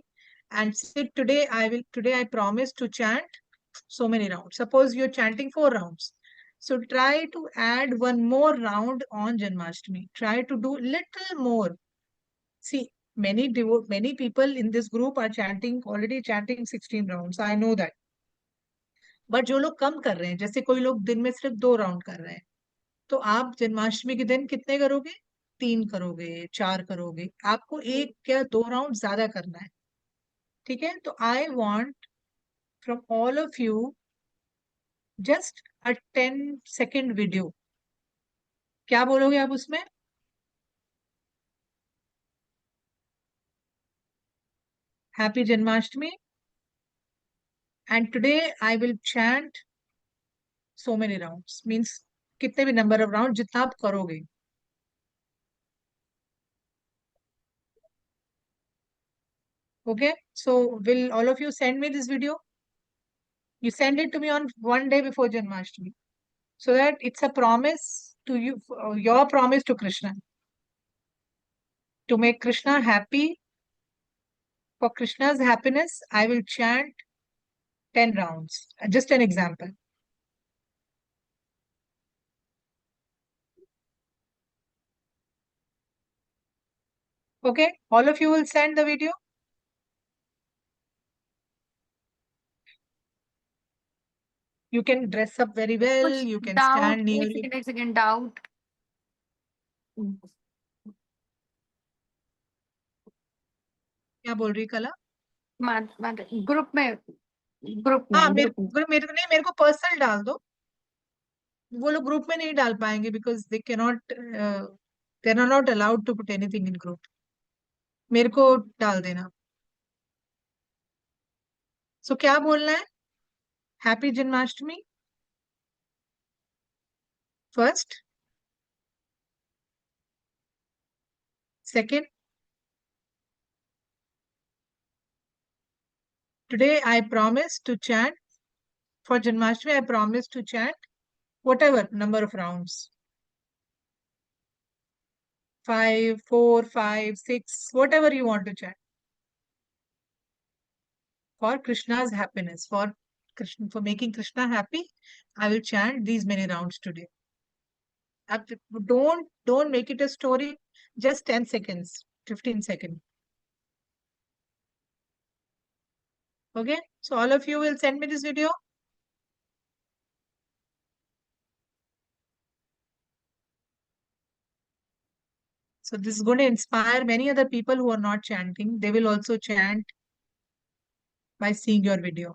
and say today I promise to chant so many rounds. Suppose you're chanting 4 rounds. So try to add one more round on Janmashtami. Try to do little more. See, many people in this group are already chanting 16 rounds. I know that. But जो लोग कम कर रहे हैं, जैसे कोई लोग दिन में सिर्फ 2 राउंड कर रहे हैं, तो आप जन्माष्टमी के दिन कितने करोगे? 3 करोगे, 4 करोगे। आपको 1 या 2 राउंड ज्यादा करना है। ठीक है, तो I want from all of you just a 10 second video. क्या बोलोगे आप उसमें? Happy Janmashtami and today I will chant so many rounds, means कितने भी नंबर ऑफ राउंड जितना आप करोगे। Okay, so will all of you send me this video? You send it to me on one day before Janmashtami, so that it's a promise to you, your promise to Krishna, to make Krishna happy. For Krishna's happiness, I will chant 10 rounds. Just an example. Okay, all of you will send the video. You can dress up very well. कुछ You can doubt, stand near एक you. Second, एक second, doubt. क्या बोल रही कला? Group में, group हाँ, में, मेरे ग्रुप में। मेरे को नहीं, मेरे को पर्सनल डाल दो। वो लोग ग्रुप में नहीं डाल पाएंगे because they are not allowed to put anything in group. मेरे को डाल देना। सो क्या बोलना है? Happy Janmashtami first, second, today I promise to chant for Janmashtami, I promise to chant whatever number of rounds, 5, 4, 5, 6, whatever you want to chant, for Krishna's happiness, for Krishna, for making Krishna happy. I will chant these many rounds today. Don't make it a story. Just 10 seconds, 15 seconds. Okay, so all of you will send me this video. So this is going to inspire many other people who are not chanting. They will also chant by seeing your video.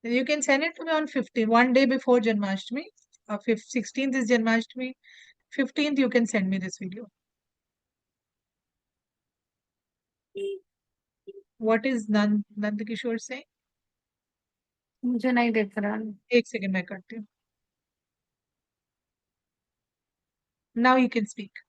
You can send it to me on 15, one day before Janmashtami. 16th is Janmashtami. 15th you can send me this video. What is Nand Kishore saying? मुझे नहीं दिख रहा। एक second मैं करती हूँ. Now you can speak.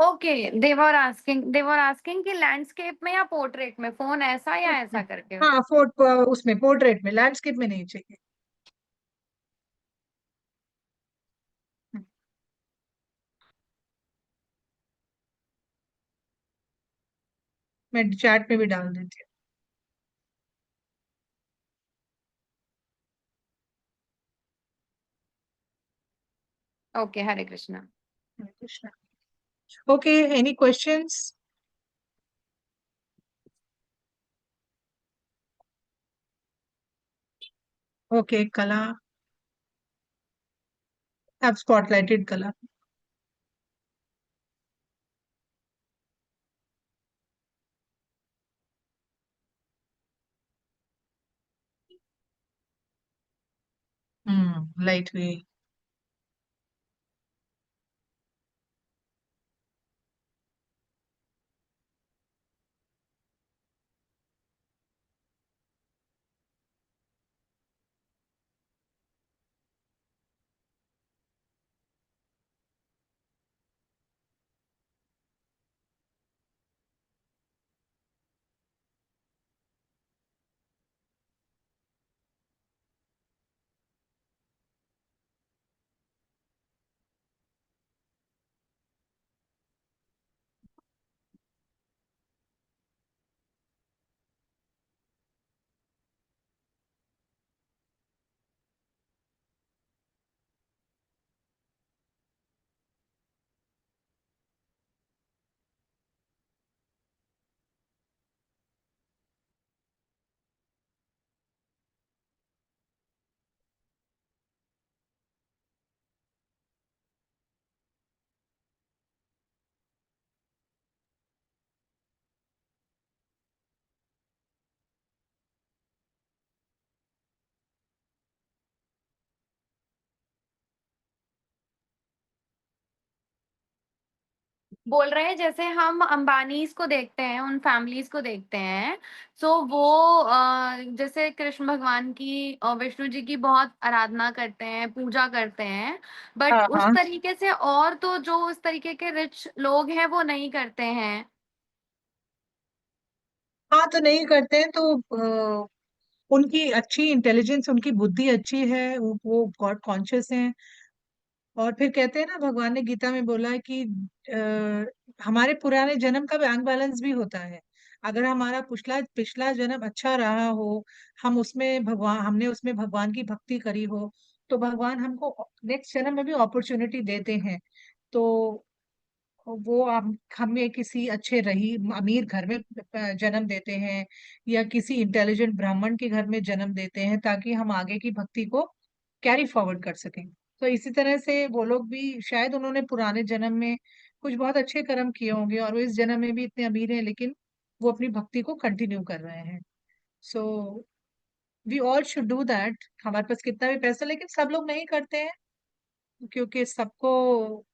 Okay, they're asking कि landscape में या पोर्ट्रेट में, फोन ऐसा या ऐसा करके। हाँ, उसमें पोर्ट्रेट में, लैंडस्केप में नहीं चाहिए. मैं चैट में भी डाल देती हूँ. Okay, Hare Krishna. Hare Krishna. Okay, any questions? Okay, कला. I've spotlighted कला. Lightweight. बोल रहे हैं जैसे हम अंबानीज को देखते हैं, उन फैमिलीज को देखते हैं, सो वो जैसे कृष्ण भगवान की और विष्णु जी की बहुत आराधना करते हैं, पूजा करते हैं, बट हाँ उस हाँ. तरीके से और तो जो उस तरीके के रिच लोग हैं वो नहीं करते हैं। हाँ, तो नहीं करते हैं तो उनकी अच्छी इंटेलिजेंस, उनकी बुद्धि अच्छी है, वो गॉड कॉन्शियस हैं. और फिर कहते हैं ना, भगवान ने गीता में बोला है कि हमारे पुराने जन्म का बैंक बैलेंस भी होता है. अगर हमारा पिछला पिछला जन्म अच्छा रहा हो, हमने उसमें भगवान की भक्ति करी हो, तो भगवान हमको नेक्स्ट जन्म में भी अपॉर्चुनिटी देते हैं. तो वो हमें किसी अच्छे रही अमीर घर में जन्म देते हैं, या किसी इंटेलिजेंट ब्राह्मण के घर में जन्म देते हैं, ताकि हम आगे की भक्ति को कैरी फॉरवर्ड कर सकें. तो इसी तरह से वो लोग भी शायद उन्होंने पुराने जन्म में कुछ बहुत अच्छे कर्म किए होंगे, और वो इस जन्म में भी इतने अमीर हैं, लेकिन वो अपनी भक्ति को कंटिन्यू कर रहे हैं. So we all should do that. हमारे पास कितना भी पैसा, लेकिन सब लोग नहीं करते हैं, क्योंकि सबको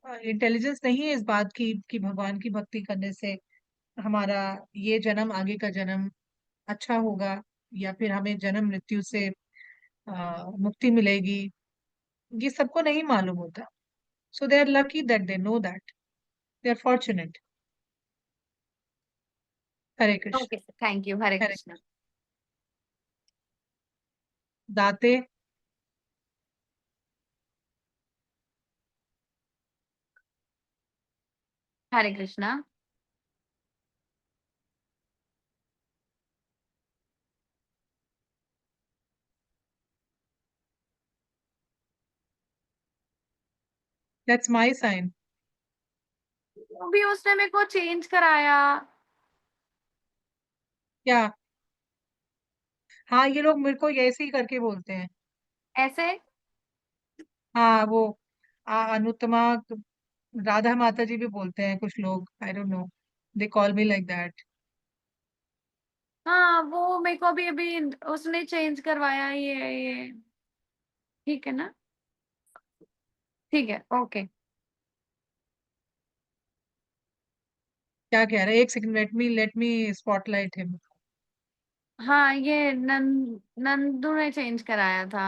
इंटेलिजेंस नहीं है इस बात की कि भगवान की भक्ति करने से हमारा ये जन्म, आगे का जन्म अच्छा होगा, या फिर हमें जन्म मृत्यु से मुक्ति मिलेगी. ये सबको नहीं मालूम होता. So they are lucky that they know that. They are fortunate. Hare Krishna. Okay, thank you, Hare Hare Krishna. Krishna. दाते. Hare Krishna. That's my sign. वो भी उसने मेरे को चेंज कराया। क्या? हाँ, ये लोग मेरे को ऐसे ही करके बोलते हैं। ऐसे। हाँ, वो अनुत्तमा, राधा माता जी भी बोलते हैं कुछ लोग, I don't know, they call me like that. हाँ, वो मेरे को अभी अभी उसने चेंज करवाया, ये ठीक है ना? ठीक है, ओके। क्या कह रहे हैं? एक second, let me spotlight him. हाँ, ये नंदू ने चेंज कराया था।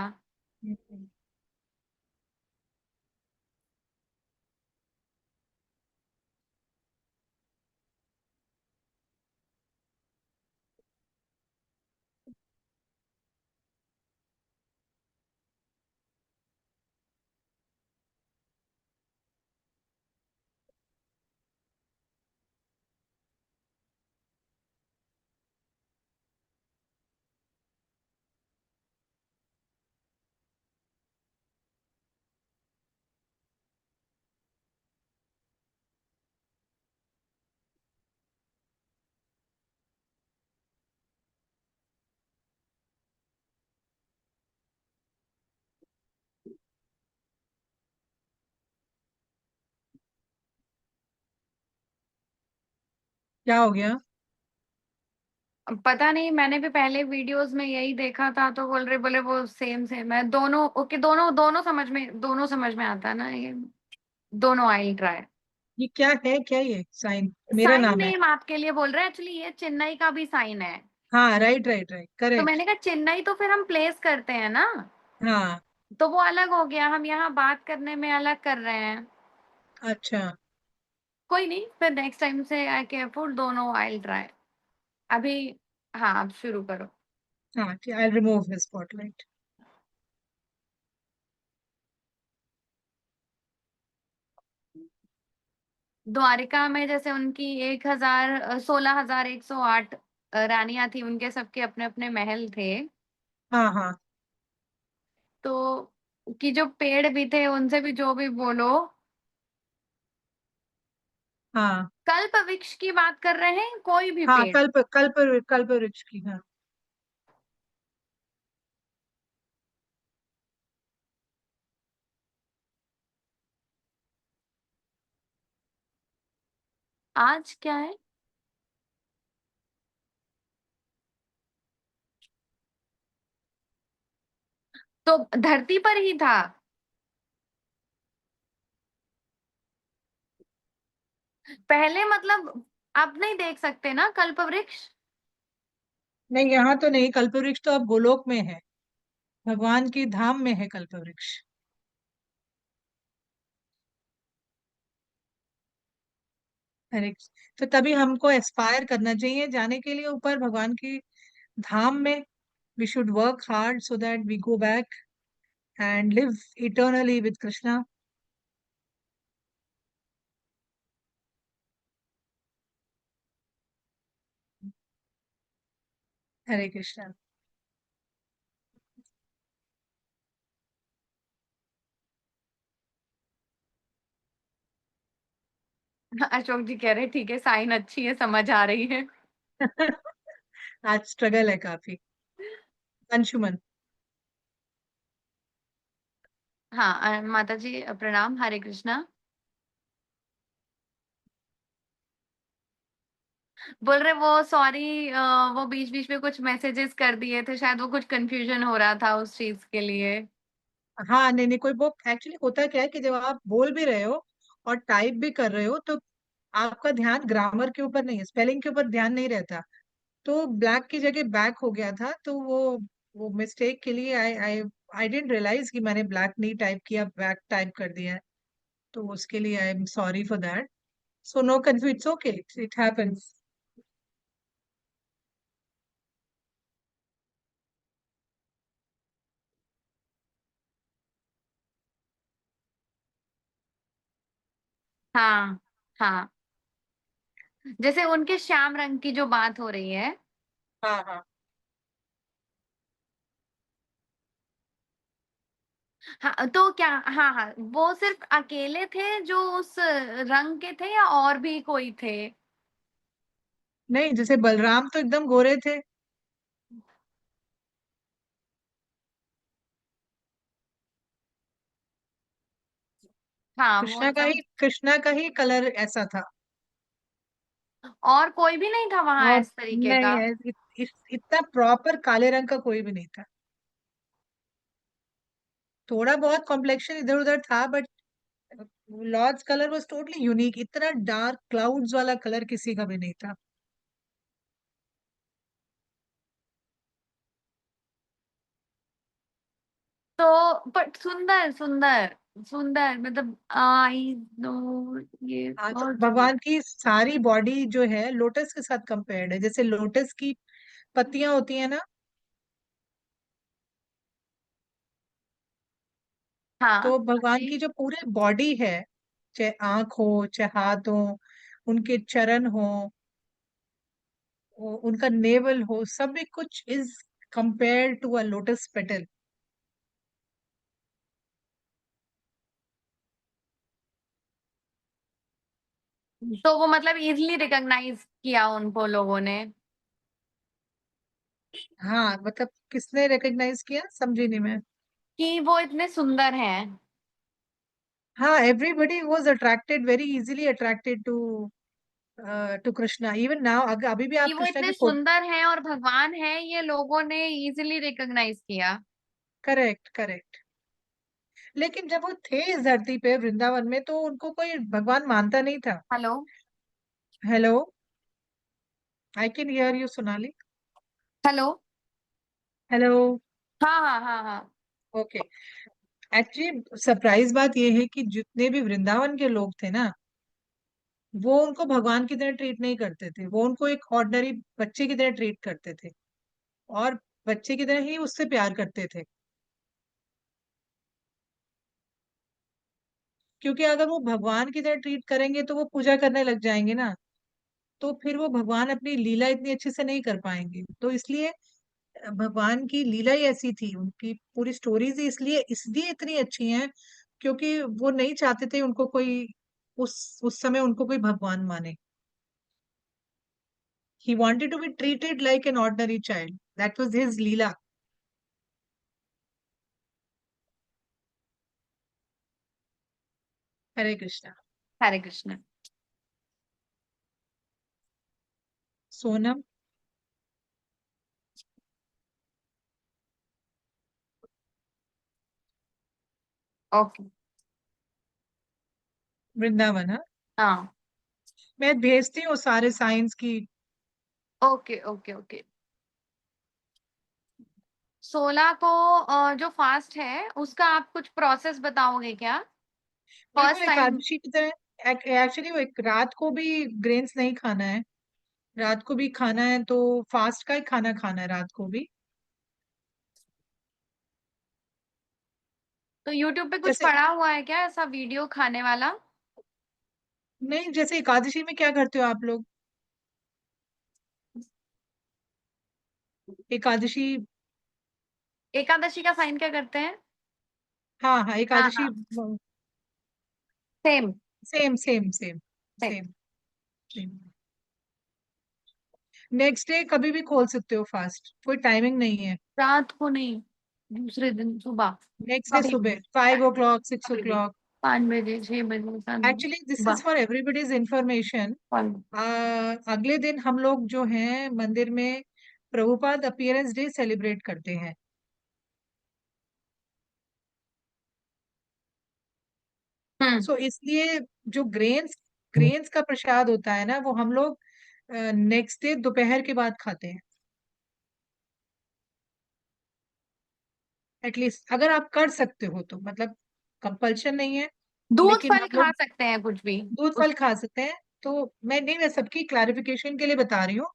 क्या हो गया? पता नहीं, मैंने भी पहले वीडियोस में यही देखा था, तो बोले वो सेम सेम है दोनों। ओके, दोनों समझ में आता है ना ये। दोनों आई ट्राई। ये क्या है? क्या ये साइन मेरा साइन नाम है? नेम आपके लिए बोल रहे हैं, एक्चुअली ये चेन्नई का भी साइन है। हाँ, राइट राइट राइट, तो करेक्ट। मैंने कहा चेन्नई तो फिर हम प्लेस करते हैं ना। हाँ। तो वो अलग हो गया, हम यहाँ बात करने में अलग कर रहे हैं। अच्छा। कोई नहीं, फिर नेक्स्ट टाइम से आई केयरफुल, दोनों आई ट्राई। अभी। हाँ, आप शुरू करो। हाँ, I remove his spotlight. Dwarka में जैसे उनकी 16,108 रानियां थी, उनके सबके अपने अपने महल थे। हाँ हाँ तो कि जो पेड़ भी थे उनसे भी जो भी बोलो। हाँ कल्प वृक्ष की बात कर रहे हैं, कोई भी हाँ, पेड़। कल्प वृक्ष की, हाँ। आज क्या है? तो धरती पर ही था। पहले मतलब आप नहीं देख सकते ना कल्प वृक्ष। नहीं, यहाँ तो नहीं, कल्प वृक्ष तो अब गोलोक में है, भगवान की धाम में है कल्प वृक्ष। अरे, तो तभी हमको एस्पायर करना चाहिए जाने के लिए ऊपर भगवान की धाम में। We should work hard so that we go back and live eternally with Krishna. Hare Krishna. Ashok ji कह रहे ठीक है, साइन अच्छी है, समझ आ रही है। आज स्ट्रगल है काफी। अंशुमन। हाँ, माता जी प्रणाम, हरे कृष्णा। बोल रहे वो सॉरी, वो बीच बीच में कुछ मैसेजेस कर दिए थे, शायद वो कुछ कंफ्यूजन हो रहा था उस चीज के लिए। हाँ, नहीं नहीं, कोई वो एक्चुअली होता क्या है कि जब आप बोल भी रहे हो और टाइप भी कर रहे हो, तो आपका ध्यान ग्रामर के ऊपर नहीं है, स्पेलिंग के ऊपर ध्यान नहीं रहता। तो ब्लैक की जगह बैक हो गया था, तो वो मिस्टेक के लिए आई आई आई डेंट रियलाइज कि मैंने ब्लैक नहीं टाइप किया, बैक टाइप कर दिया है। तो उसके लिए I am sorry for that. So know confuse, it's okay, it happens. हाँ। हाँ, जैसे उनके श्याम रंग की जो बात हो रही है। हाँ हाँ हाँ, तो क्या, हाँ, हाँ, वो सिर्फ़ अकेले थे जो उस रंग के थे या और भी कोई थे? नहीं, जैसे बलराम तो एकदम गोरे थे। हाँ, वो एकदम। कृष्णा का ही कलर ऐसा था। और कोई भी नहीं था वहाँ और इस तरीके नहीं का? है, इतना प्रॉपर काले रंग का कोई भी नहीं था। थोड़ा बहुत कॉम्प्लेक्शन इधर उधर था, but lord's colour was totally unique. इतना डार्क क्लाउड्स वाला कलर किसी का भी नहीं था। तो बट सुंदर, सुंदर, सुंदर, मतलब आई नो, ये हाँ, तो बहुत सुंदर। भगवान की सारी बॉडी जो है लोटस के साथ कंपेयर्ड है। जैसे लोटस की पत्तियां होती है ना, हाँ, तो भगवान जी। की जो पूरे बॉडी है, चाहे आंख हो, चाहे हाथ हो, उनके चरण हो, उनका नेवल हो, सब भी कुछ is compare to a lotus petal. तो वो मतलब इजीली रिकॉग्नाइज किया उनको लोगों ने हाँ, मतलब किसने रिकॉग्नाइज किया, समझी नहीं मैं। कि वो इतने सुंदर हैं, हाँ, everybody was attracted, very easily attracted to Krishna. Even now, अगर अभी भी कि आप वो कृष्णा इतने की फोटो। सुंदर हैं और भगवान हैं, ये लोगों ने इजीली रिकॉग्नाइज किया। Correct, correct. लेकिन जब वो थे इस धरती पे वृंदावन में, तो उनको कोई भगवान मानता नहीं था। Hello? Hello, I can hear you Sonali. Hello? Hello. हाँ, हाँ, हाँ, हाँ। ओके। एक्चुअली सरप्राइज बात यह है कि जितने भी वृंदावन के लोग थे ना, वो उनको भगवान की तरह ट्रीट नहीं करते थे। वो उनको एक ऑर्डिनरी बच्चे की तरह ट्रीट करते थे, और बच्चे की तरह ही उससे प्यार करते थे। क्योंकि अगर वो भगवान की तरह ट्रीट करेंगे तो वो पूजा करने लग जाएंगे ना, तो फिर वो भगवान अपनी लीला इतनी अच्छे से नहीं कर पाएंगे। तो इसलिए भगवान की लीला ही ऐसी थी, उनकी पूरी स्टोरीज ही इसलिए इसलिए इतनी अच्छी हैं, क्योंकि वो नहीं चाहते थे उनको कोई, उस समय उनको कोई भगवान माने। ही wanted to be treated like an ordinary child. That was his Leela. Hare Krishna. Hare Krishna. Sonam. Okay. Vrindavan, हाँ। हाँ। मैं भेजती हूँ सारे साइंस की। Okay, okay, okay. 16 को जो फास्ट है उसका आप कुछ प्रोसेस बताओगे क्या? बिल्कुल फर्स्ट टाइम। एकादशी की तरह। एक्चुअली वो एक रात को भी ग्रेन्स नहीं खाना है। रात को भी खाना है तो फास्ट का ही खाना खाना है रात को भी। तो यूट्यूब पे कुछ जैसे, पड़ा हुआ है क्या ऐसा वीडियो खाने वाला? नहीं, जैसे एकादशी में क्या करते हो आप लोग? एकादशी। एकादशी का साइन क्या करते हैं? हाँ हाँ, हाँ, एकादशी। हाँ। Same. Same same same same. Same same. Next day कभी भी खोल सकते हो फास्ट, कोई टाइमिंग नहीं है। रात को नहीं, दूसरे दिन सुबह। नेक्स्ट डे कभी भी। सुबह 5 o'clock, सिक्स ओ कभी भी। क्लॉक 5 बजे, 6 बजे, 7 बजे। एक्चुअली दिस इज सुबह। For everybody's information. कौन? अगले दिन हम लोग जो हैं मंदिर में प्रभुपाद अपीयरेंस डे सेलिब्रेट करते हैं। हम्म। सो इसलिए जो ग्रेन्स ग्रेन्स का प्रसाद होता है ना, वो हम लोग नेक्स्ट डे दोपहर के बाद खाते हैं। एटलीस्ट अगर आप कर सकते हो तो, मतलब कंपल्शन नहीं है। दूध लेकिन फल हम खा लोग सकते हैं कुछ भी? दूध उस फल खा सकते हैं। तो मैं नहीं, मैं सबकी क्लैरिफिकेशन के लिए बता रही हूँ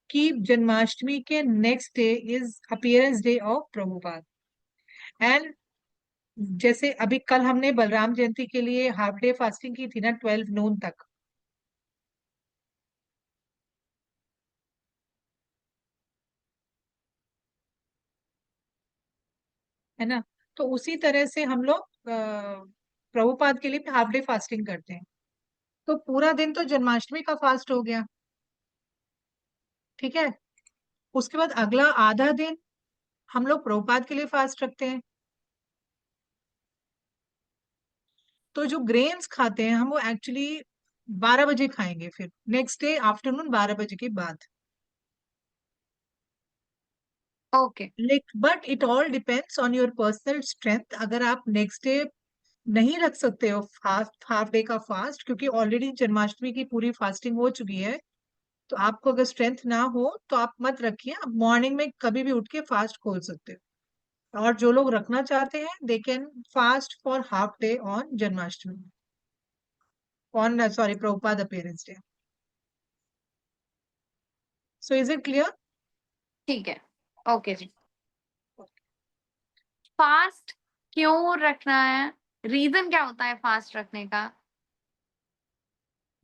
कि जन्माष्टमी के next day is appearance day of Prabhupada. And जैसे अभी कल हमने बलराम जयंती के लिए हाफ डे फास्टिंग की थी ना, 12 noon तक, है ना। तो उसी तरह से हम लोग प्रभुपाद के लिए हाफ डे फास्टिंग करते हैं। तो पूरा दिन तो जन्माष्टमी का फास्ट हो गया, ठीक है। उसके बाद अगला आधा दिन हम लोग प्रभुपाद के लिए फास्ट रखते हैं। तो जो ग्रेन्स खाते हैं हम, वो एक्चुअली 12 बजे खाएंगे, फिर नेक्स्ट डे आफ्टरनून 12 बजे के बाद। Okay. But it all depends on your personal strength. अगर आप नेक्स्ट डे नहीं रख सकते हो फास्ट, हाफ डे का फास्ट, क्योंकि ऑलरेडी जन्माष्टमी की पूरी फास्टिंग हो चुकी है, तो आपको अगर स्ट्रेंथ ना हो तो आप मत रखिए। आप मॉर्निंग में कभी भी उठ के फास्ट खोल सकते हो। और जो लोग रखना चाहते हैं they can fast for half day on Janmashtami, on sorry Prabhupada appearance day. So is it clear? ठीक है। ओके जी। फास्ट क्यों रखना है? रीजन क्या होता है फास्ट रखने का?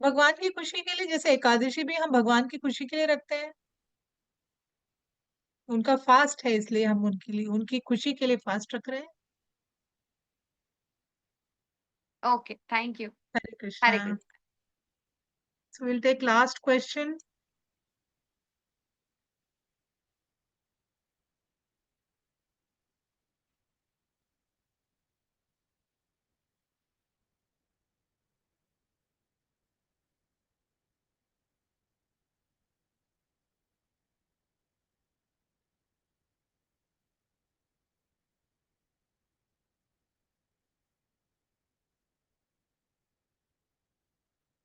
भगवान की खुशी के लिए, जैसे एकादशी भी हम भगवान की खुशी के लिए रखते हैं। उनका फास्ट है, इसलिए हम उनके लिए, उनकी खुशी के लिए फास्ट रख रहे हैं। Okay, thank you. Hare Krishna. Hare Krishna. So will take last question.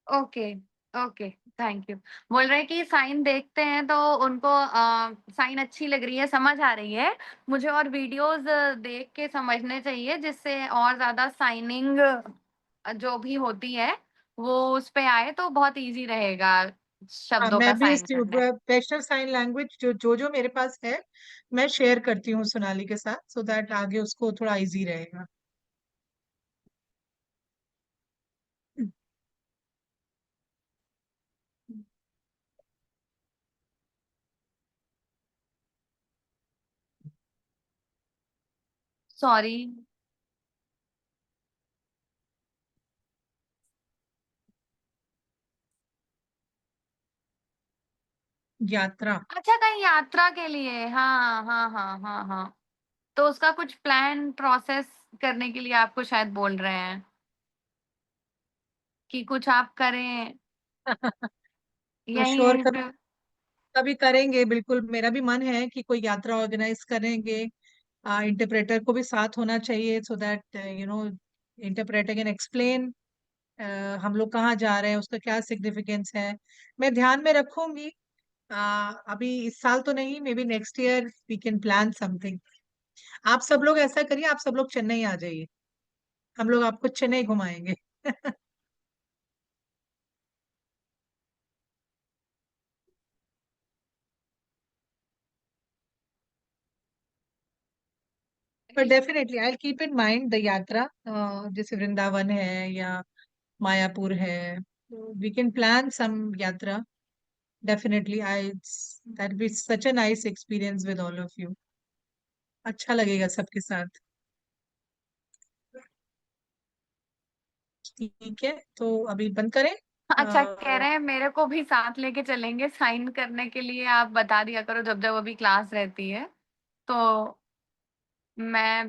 Okay. Okay, thank you. बोल रहे हैं कि साइन देखते हैं तो उनको साइन अच्छी लग रही है, समझ आ रही है। मुझे और वीडियोस देख के समझने चाहिए, जिससे और ज्यादा साइनिंग जो भी होती है वो उस पे आए तो बहुत इजी रहेगा हाँ, शब्दों का मैं भी इस साइन करना। वेस्टर्न साइन लैंग्वेज जो मेरे पास है, मैं शेयर करती हूँ सोनाली के साथ, सो दैट आगे उसको थोड़ा इजी रहेगा। सॉरी। यात्रा। अच्छा, कहीं यात्रा के लिए। हाँ, हाँ, हाँ, हाँ, हाँ। तो उसका कुछ प्लान प्रोसेस करने के लिए आपको शायद बोल रहे हैं कि कुछ आप करें तो यहीं श्योर, यहीं कभी पे। कभी करेंगे, बिल्कुल मेरा भी मन है कि कोई यात्रा ऑर्गेनाइज करेंगे। इंटरप्रेटर को भी साथ होना चाहिए, so that interpreter can explain हम लोग कहाँ जा रहे हैं, उसका क्या सिग्निफिकेंस है। मैं ध्यान में रखूंगी। अभी इस साल तो नहीं, maybe next year we can plan something. आप सब लोग ऐसा करिए, आप सब लोग चेन्नई आ जाइए, हम लोग आपको चेन्नई घुमाएंगे। पर definitely I keep in mind the यात्रा, जैसे वृंदावन है या मायापुर है, we can plan some yatra. Definitely I, that be such a nice experience with all of you. अच्छा लगेगा सबके साथ। ठीक है, तो अभी बंद करें। अच्छा, कह रहे हैं मेरे को भी साथ लेके चलेंगे साइन करने के लिए। आप बता दिया करो जब जब अभी क्लास रहती है तो मैं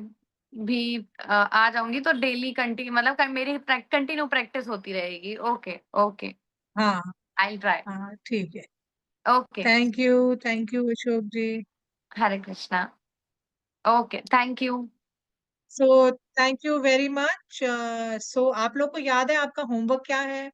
भी आ जाऊंगी, तो डेली कंटिन्यू मतलब मेरी कंटिन्यू प्रैक्टिस होती रहेगी। ओके। ओके, हाँ आई ट्राई। हाँ, ठीक है। Okay. Thank you Ashok ji. Hare Krishna. Okay, thank you. So thank you very much. So आप लोग को याद है आपका होमवर्क क्या है?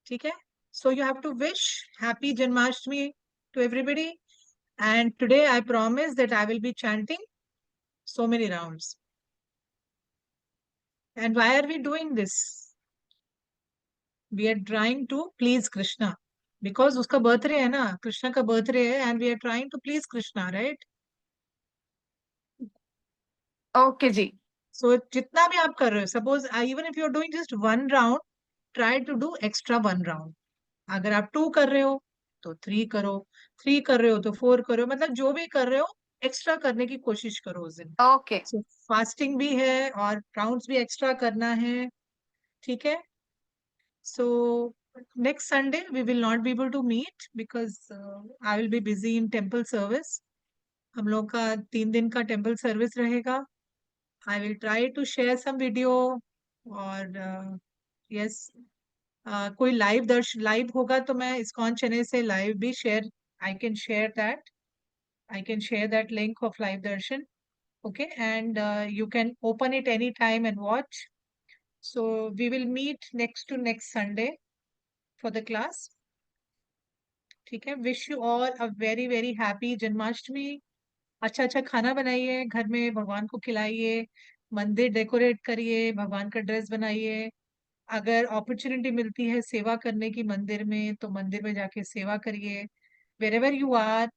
ठीक है। So you have to wish happy Janmashtami to everybody, and today I promise that I will be chanting so many rounds. And why are we doing this? We are trying to please Krishna, because उसका birthday है ना, कृष्णा का birthday है, and we are trying to please Krishna, right? Okay जी। So जितना भी आप कर रहे हो, suppose even if you are doing just one round, try to do extra one round. अगर आप 2 कर रहे हो तो 3 करो, 3 कर रहे हो तो 4 करो, मतलब जो भी कर रहे हो एक्स्ट्रा करने की कोशिश करो उस दिन। ओके। सो फास्टिंग भी है और राउंड्स भी एक्स्ट्रा करना है, ठीक है। So next Sunday we will not be able to meet because I will be busy in temple service. हम लोग का 3 दिन का टेम्पल सर्विस रहेगा। I will try to share some video, और यस कोई लाइव होगा तो मैं इस्कॉन चैनल से लाइव भी share, I can share that, I can share that link of live darshan. Okay, and you can open it anytime and watch. So we will meet next to next Sunday for the class. ठीक है, wish you all a very very happy Janmashtami. अच्छा अच्छा खाना बनाइए, घर में भगवान को खिलाइए, मंदिर डेकोरेट करिए, भगवान का ड्रेस बनाइए। अगर अपॉर्चुनिटी मिलती है सेवा करने की मंदिर में तो मंदिर में जाके सेवा करिए। wherever you are,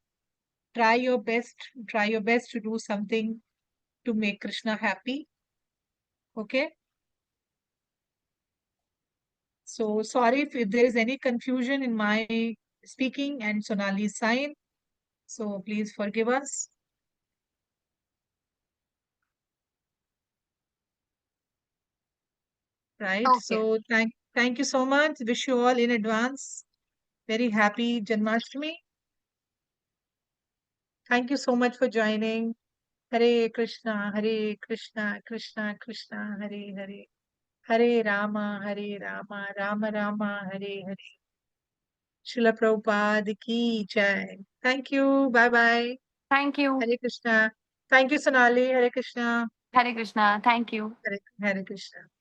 try your best to do something to make Krishna happy. Okay. So sorry if there is any confusion in my speaking and Sonali's sign. So please forgive us. Right. Okay. So thank you so much. Wish you all in advance very happy Janmashtami. Thank you so much for joining. Hare Krishna, Krishna Krishna, Hare Hare, Hare Rama, Rama Rama, Hare Hare. Srila Prabhupada ki jai. Thank you. Bye bye. Thank you. Hare Krishna. Thank you, Sonali. Hare Krishna. Hare Krishna. Thank you. Hare Krishna.